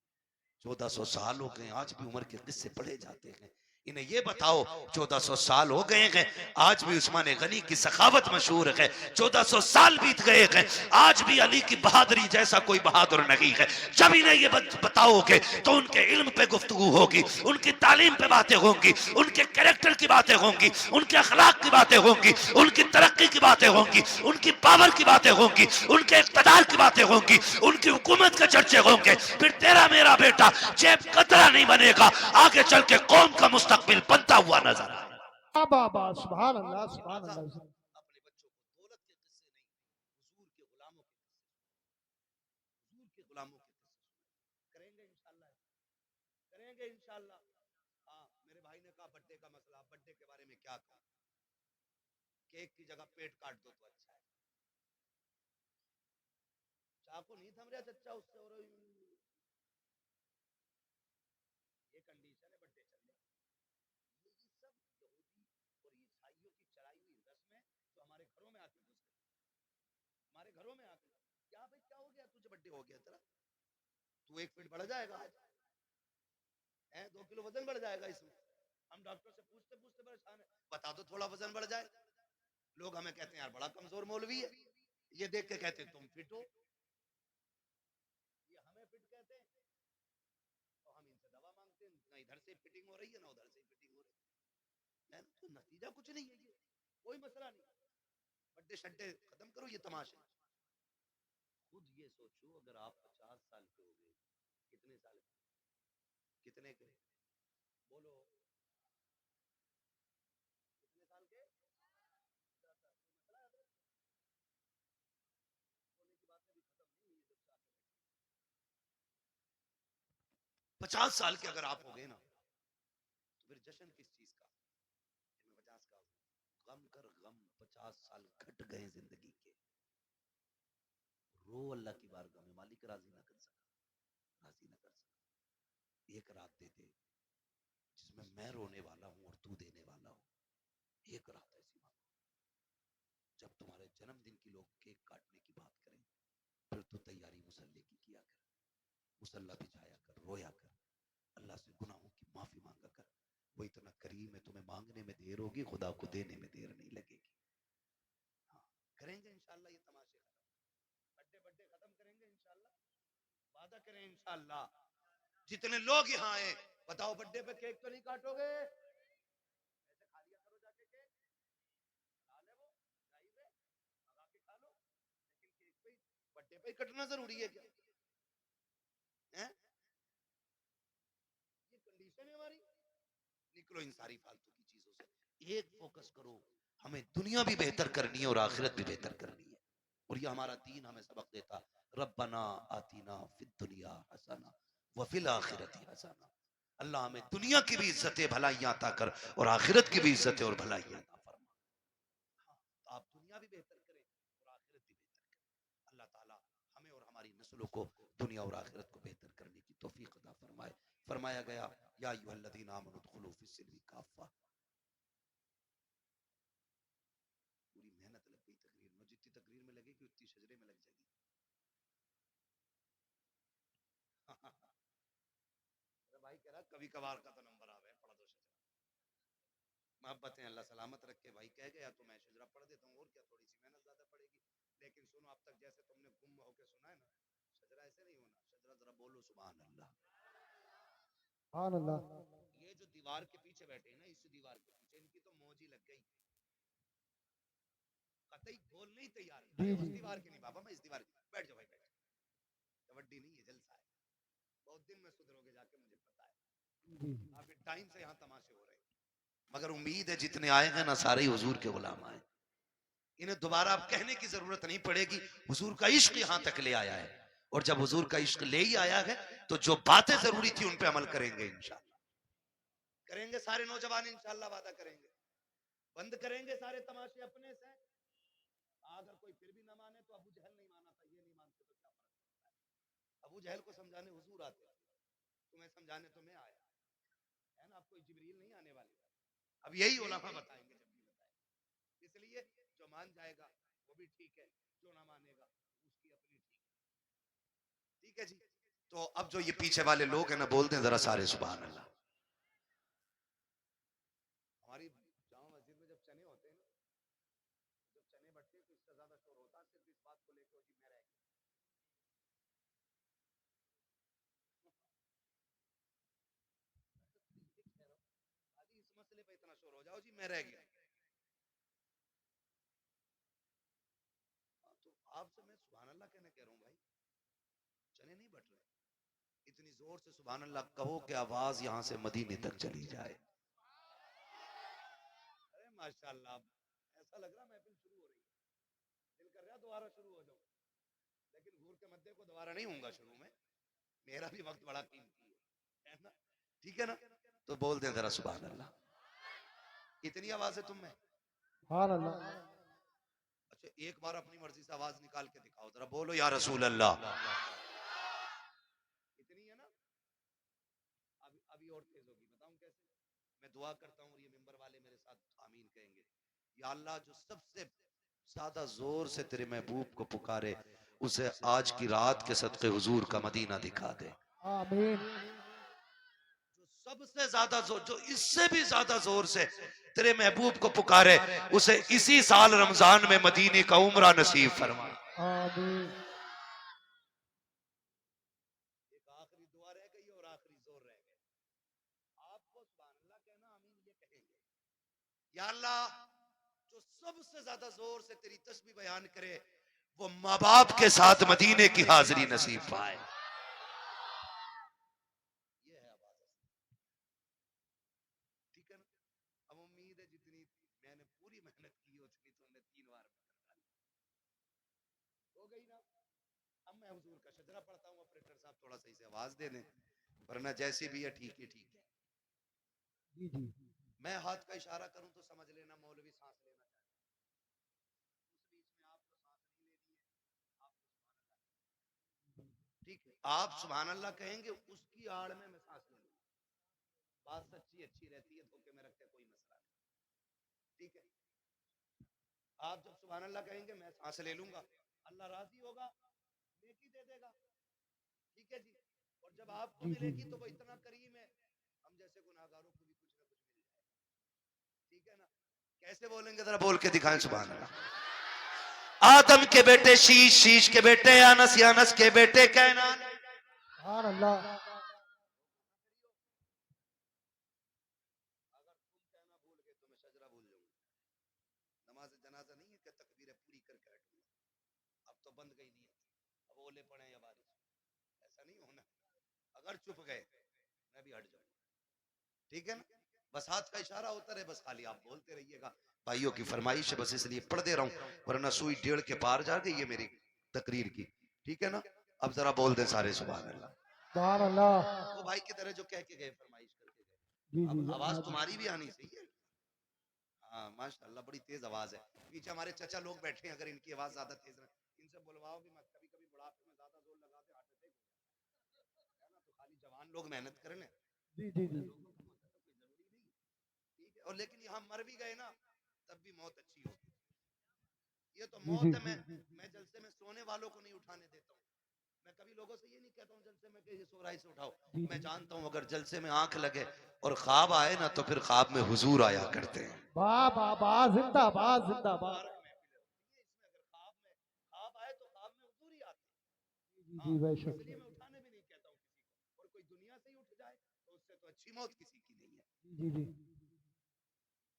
1400 साल हो गए आज भी उमर के किस्से पढ़े जाते हैं। इन्हें ये बताओ 1400 साल हो गए हैं आज भी उस्मान गनी की सखावत मशहूर है, 1400 साल बीत गए हैं आज भी अली की बहादुरी जैसा कोई बहादुर नहीं है। जब इन्हें ये बताओगे तो उनके इल्म पे गुफ्तगू होगी, उनकी तालीम पे बातें होंगी, उनके कैरेक्टर की बातें होंगी, उनके अखलाक की बातें होंगी, उनकी तरक्की की बातें होंगी, उनकी पावर की बातें होंगी, उनके इक़्तिदार की बातें होंगी, उनकी हुकूमत के चर्चे होंगे। फिर तेरा मेरा बेटा जेब कतरा नहीं बनेगा, आगे चल के कौम का मुस्तकबिल बनता हुआ नजर आए। वाह वाह वाह, सुभान अल्लाह सुभान अल्लाह। अपने बच्चों को दौलत के किस्से नहीं, हुजूर के गुलामों के किस्से, हुजूर के गुलामों के किस्से करेंगे इंशाल्लाह, करेंगे इंशाल्लाह। हाँ मेरे भाई ने कहा बर्थडे का मसला, बर्थडे के बारे में क्या कहूं, केक की जगह पेट काट दो तो अच्छा है। चाकू नहीं थम रहा चच्चा उससे, और ये कंडीशन है बर्थडे चल रहा। ये सब यहूदी और ईसाइयों की चलाई हुई रस्में जो हमारे घरों में आके घुस गई, हमारे घरों में आके क्या भाई क्या हो गया तुझे, बर्थडे हो गया तेरा, तू 1 फीट बढ़ जाएगा आज है, 2 किलो वजन बढ़ जाएगा इसमें, हम डॉक्टर से पूछते पूछते परेशान है, बता दो थोड़ा वजन बढ़ जाए। लोग हमें कहते हैं यार बड़ा कमजोर मौलवी है, ये देख के कहते हैं तुम फिट हो, ये हमें फिट कहते हैं, तो हम इनसे दवा मांगते हैं, ना इधर से फिटिंग हो रही है ना उधर से फिटिंग हो रही है ना, तो नतीजा कुछ नहीं है, ये कोई मसला नहीं। बड्डे शड्डे खत्म करो ये तमाशे। खुद ये सोचो अगर आप 50 साल के हो गए, कितने साल के, कितने के बोलो, कितने साल के, 50 साल, कोई मसला है अगर? होने की बातें भी खत्म नहीं हुई है जब से आके बैठे। 50 साल के अगर आप हो गए ना, तो फिर जश्न किस चीज का कि मैं 50 का हूं, गम कर गम, 50 साल घट गए जिंदगी के, रो अल्लाह की बारगाह में, मालिक राजी ना कर सका, राजी ना कर सका। एक रात दे दे जिसमें मैं रोने वाला हूं और तू देने वाला हूं, एक रात ऐसी मांगो जब तुम्हारे जन्मदिन की लोग केक काटने की बात करें, फिर तो तैयारी मुसल्ले की किया कर, मुसल्ला बिछाया कर, रोया कर, अल्लाह से गुनाहों की माफी मांगा कर। वो इतना करीम है, तुम्हें मांगने में देर होगी, खुदा को देने में देर नहीं लगेगी। हाँ, करेंगे इंशाल्लाह ये तमाशे खत्म, बड्डे बड्डे खत्म करेंगे इंशाल्लाह, वादा करें इंशाल्लाह। जितने लोग यहाँ आए बताओ बड्डे पे केक तो नहीं काटोगे? ऐसे खा लिया करो जाके केक, खा ले वो जाइए मंगा के खा लो, लेकिन केक पे बड्डे पे ही कटना जरूरी है क्या है? ये कंडीशन है हमारी। निकलो इन सारी फालतू की चीजों से, एक फोकस करो, हमें दुनिया भी बेहतर करनी है और आखिरत भी बेहतर करनी है। और ये हमारा दीन हमें सबक देता, रब्बना आतीना फिद दुनिया हसना व फिल आखिरती हसना। अल्लाह हमें दुनिया की भी इज्जतें भलाइयां अता कर और आखिरत की भी इज्जतें और भलाइयां अता फरमा। हाँ, तो आप दुनिया भी बेहतर करें और आखिरत भी बेहतर करें। अल्लाह ताला हमें और हमारी नस्लों को दुनिया और आखिरत को बेहतर करने की तौफीक अता फरमाए। फरमाया गया या अय्युहल्लज़ीना आमनू उदखुलू फिस्सिल्मी काफ़ा। पूरी मेहनत लग गई तकरीर में, जितनी तकरीर में लगेगी उतनी शजरे में लग जाएगी। अरे भाई कह रहा कभी कभार का तो नंबर आ गया, पढ़ा दो शजरा। मोहब्बतें अल्लाह सलामत रखे, भाई कह गया तो मैं शजरा पढ़ देता हूँ, और क्या, थोड़ी सी मेहनत ज्यादा पड़ेगी। लेकिन सुनो, अब तक जैसे तुमने गुम होके सुना है ना, शजरा ऐसे नहीं होना, शजरा जरा बोलो सुभान अल्लाह। सुभान अल्लाह। ये जो दीवार के पीछे बैठे हैं ना, इस दीवार के पीछे इनकी तो मौज ही लग गई, कतई बोलने ही तैयार है। जी अरे जी उस दीवार की नहीं बाबा, मैं इस दीवार की, बैठ जाओ भाई बैठ जाओ, कबड्डी नहीं है जलसा है, बहुत दिन में सुधरोगे जाके मुझे पता है, जी। काफी टाइम से यहाँ तमाशे हो रहे हैं। मगर उम्मीद है जितने आएंगे ना सारे हुजूर के गुलाम आए, इन्हें दोबारा अब कहने की जरूरत नहीं पड़ेगी, हुजूर का इश्क यहाँ तक ले आया है। और जब हुजूर का इश्क ले ही आया है तो जो बातें जरूरी थी उन पे अमल करेंगे इंशाल्लाह, करेंगे सारे नौजवान इंशाल्लाह, वादा करेंगे, बंद करेंगे सारे तमाशे अपने से। अगर कोई फिर भी ना माने तो अबू जहल नहीं माना था, ये नहीं मानते तो क्या फर्क पड़ता है? अबू जहल को समझाने हुजूर आते, तुम्हें समझाने तो मैं आया, है ना, अब कोई जिब्रील नहीं आने वाली। अब यही उलमा बताएंगे जब भी बताएंगे, इसलिए जो मान जाएगा वो भी ठीक है, जो ना मानेगा उसकी अपनी ठीक है। ठीक है जी, तो अब जो ये पीछे वाले लोग हैं ना, बोलते हैं जरा सारे सुभान अल्लाह। हमारी जामा मस्जिद में जब चने होते हैं ना, जब चने बटते हैं तो इससे ज्यादा शोर होता है सिर्फ इस बात को लेकर जी मैं रह गया। खाली इस मसले पे इतना शोर हो जाओ जी मैं रह गया। हाँ, तो आपसे मैं सुभान अल्लाह कहने कह रहा हूँ भाई, चने नहीं बट रहे, इतनी जोर से सुभान अल्लाह कहो कि आवाज यहाँ से मदीने तक चली जाए। अरे माशाल्लाह, ऐसा लग रहा महफिल शुरू हो रही है, दिल कर रहा दोबारा शुरू हो जाओ, लेकिन घूर के मध्य को दोबारा नहीं होऊंगा शुरू में, मेरा भी वक्त बड़ा कीमती है ना, ठीक है ना? तो बोल दें जरा सुभान अल्लाह, इतनी आवाज है तुम में। सुभान अल्लाह। अच्छा एक बार अपनी मर्जी से आवाज निकाल के दिखाओ जरा, बोलो या रसूल अल्लाह। इतनी है ना, अभी और तेज होगी, बताऊं कैसे? मैं दुआ करता हूँ और ये मिंबर वाले मेरे साथ आमीन कहेंगे, या अल्लाह जो सबसे ज्यादा जोर से तेरे महबूब को पुकारे उसे आज की रात के सदके हुजूर का मदीना दिखा दे। आमीन। जो सबसे ज्यादा जोर, जो इससे भी ज्यादा जोर से तेरे महबूब को पुकारे, उसे इसी साल रमजान में मदीने का उम्रा नसीब फरमा। आमीन। एक आखिरी दुआ रह गई और आखिरी जोर रह गया। आपको सुभान अल्लाह कहना, आमीन ये कहेंगे, या अल्लाह जो सबसे ज्यादा जोर से तेरी तस्बीह बयान करे वो माँ बाप के साथ मदीने की हाजिरी नसीब पाए। ये है आवाज, ठीक है ना। अब उम्मीद है जितनी मैंने पूरी मेहनत की उतनी तुमने 3 बार में कर डाली, हो गई ना। अब मैं हुजूर का शजरा पढ़ता हूँ, ऑपरेटर साहब थोड़ा सही से आवाज दे दें, वरना जैसी भी है ठीक है ठीक है। जी जी। मैं हाथ का इशारा करूं तो समझ लेना मौलवी सांस लेना चाहते हैं। उस बीच में आपको सांस नहीं लेनी है, आपको सुभान अल्लाह, ठीक है। आप सुभान अल्लाह कहेंगे, उसकी आड़ में मैं सांस ले लूंगा। बात सच्ची अच्छी रहती है, धोखे में रखते कोई मसला नहीं, ठीक है। आप जब सुभान अल्लाह कहेंगे मैं सांस ले लूंगा, अल्लाह राजी होगा, नेकी दे देगा, ठीक है जी। और जब आपको मिलेगी तो वो इतना करीम है, हम जैसे गुनाहगारों को भी कुछ ना कुछ मिल जाएगा, ठीक है ना। कैसे बोलेंगे जरा बोल के दिखाएं सुभान अल्लाह। आदम के बेटे शीश, शीश के बेटे यानस, यानस के बेटे कैनान। सुभान अल्लाह। अगर तुम कहना भूल गए तो मैं शजरा भूल जाऊंगा। नमाज जनाजा नहीं है कि तकबीरें पूरी करके हटूंगा, अब तो बंद गई नहीं है, अब ओले पड़े या बारिश, ऐसा नहीं होना। अगर चुप गए मैं भी हट जाऊंगा, ठीक है ना। बस हाथ का इशारा होता रहे, बस खाली आप बोलते रहिएगा। भाइयों की फरमाइश है, बस इसलिए पढ़ दे रहा हूं, वरना सुई 1.5 के पार जा गई है मेरी तकरीर की, ठीक है ना। अब जरा बोल दे सारे सुभान अल्लाह। सुभान अल्लाह। वो भाई की तरह जो कह के गए, फरमाइश करके गए, जी जी। अब आवाज तुम्हारी भी आनी चाहिए। हाँ माशाल्लाह बड़ी तेज आवाज है। पीछे हमारे चचा लोग बैठे हैं, अगर इनकी आवाज ज्यादा तेज है इनसे बुलवाओ भी मत, कभी कभी बुढ़ापे में ज्यादा जोर लगाते हार्ट अटैक हो जाता है ना। तो खाली जवान लोग मेहनत करें ना, जी जी जी। लोगों की मदद तो कोई जरूरी नहीं, ठीक है। और लेकिन यहाँ मर भी गए ना तब भी मौत अच्छी होगी। ये तो जी मौत जी। है। मैं जलसे में सोने वालों को नहीं उठाने देता हूँ। मैं कभी लोगों से ये नहीं कहता हूँ जलसे में कि सो रहा है इसे उठाओ। मैं जानता हूँ अगर जलसे में आंख लगे और ख्वाब आए ना तो फिर ख्वाब में हुजूर आया करते हैं। वाह वाह वाह, जिंदाबाद जिंदाबाद। मुबारक महफिल होती है, इसमें अगर ख्वाब आए तो ख्वाब में हुजूर ही आते हैं। जी हाँ, जी बेशक। इसलिए मैं उठाने भी नहीं कहता हूँ किसी को। और कोई दुनिया से ही उठ जाए तो उससे तो अच्छी मौत किसी की नहीं है। जी जी।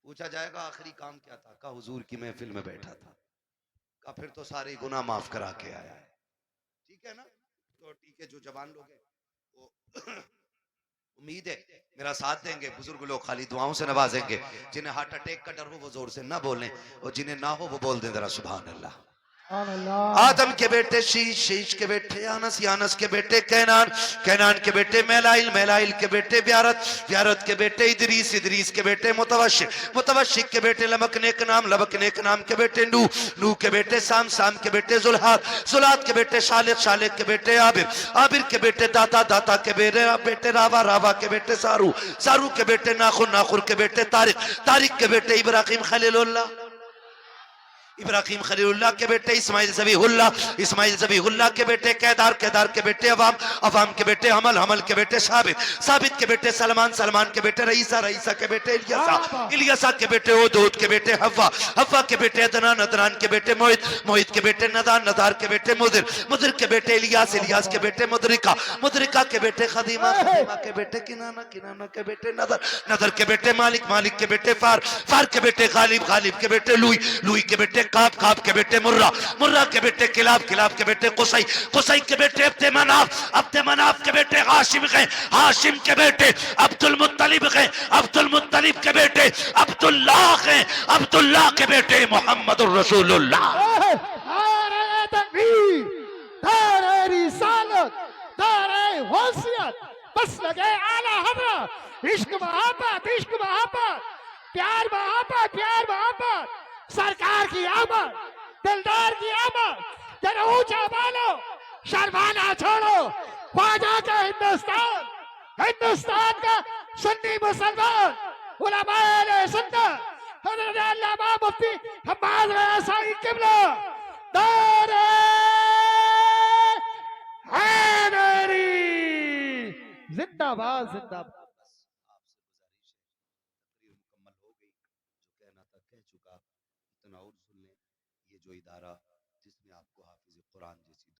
पूछा जाएगा आखिरी काम क्या था, का हुजूर की महफिल में बैठा था, का फिर तो सारे गुनाह माफ करा के आया है, ठीक है ना। तो ठीक है, जो जवान लोग हैं वो उम्मीद है मेरा साथ देंगे, बुजुर्ग लोग खाली दुआओं से नवाजेंगे। जिन्हें हार्ट अटैक का डर हो वो जोर से ना बोलें, और जिन्हें ना हो वो बोल दें जरा सुभान अल्लाह। सुभान अल्लाह। आदम के बेटे शीश, शीश के बेटे यानस, यानस के बेटे कैनान, कैनान के बेटे मैलाइल, मैलाइल के बेटे ब्यारत, ब्यारत के बेटे इदरीस, इदरीस के बेटे मुतवशिक, मुतवशिक के बेटे लबक नेक नाम, लबक नेक नाम के बेटे नूह, नूह के बेटे साम, साम के बेटे जुल्हाद, जुल्हाद के बेटे शालिक, शालिक के बेटे आबिर, आबिर के बेटे दाता, दाता के बेटे रावा, रावा के बेटे सारू, सारू के बेटे नाखुर, नाखुर के बेटे तारिक, तारिक के बेटे इब्राहिम खलीलुल्लाह, इब्राहिम खलीलुल्लाह के बेटे इस्माइल ज़बीहुल्लाह, इस्माइल ज़बीहुल्लाह के बेटे केदार, केदार के बेटे अवाम, अवाम के बेटे हमल, हमल के बेटे साबित, साबित के बेटे सलमान, सलमान के बेटे रईसा, रईसा के बेटे इलियासा, इलियासा के बेटे ओदूद के बेटे हव्वा, हव्वा के बेटे अदनान, अदनान के बेटे मोहित, मोहित के बेटे नदान, नदार के बेटे मुदिर, मुदिर के बेटे इलियास, इलियास के बेटे मुदरिका, मुदरिका के बेटे खदीमा, खदीमा के बेटे किनाना, किनाना के बेटे नदर, नदर के बेटे मालिक, मालिक के बेटे फार, फार के बेटे गालिब, गालिब के बेटे लुई, लुई के बेटे काब, काब के बेटे मुर्रा, मुर्रा के बेटे किलाब, किलाब के बेटे कुसई, कुसई के बेटे अब्दे मनाफ, अब्दे मनाफ के बेटे हाशिम गए, हाशिम के बेटे अब्दुल मुत्तलिब गए, अब्दुल मुत्तलिब के बेटे अब्दुल्लाह गए, अब्दुल्लाह के बेटे मोहम्मदुर रसूलुल्लाह। नारे तकबीर, नारे रिसालत, नारे वसीयत, बस लगे आला हज़रत, इश्क मोहब्बत, इश्क मोहब्बत, प्यार मोहब्बत, प्यार मोहब्बत, सरकार की आमद, दिलदार की आमद, जरा ऊंचा बोलो, शर्माना छोड़ो, ख्वाजा का हिंदुस्तान, हिंदुस्तान का सुन्नी मुसलमान, उलमाए सुन्नत, हज़रत अल्लामा मुफ्ती हम्माद रज़ाई क़िबला, नारे हैदरी, जिंदाबाद जिंदाबाद। कहना था कह चुका, इतना और सुन लें। ये जो इदारा जिसने आपको हाफिज कुरान जैसी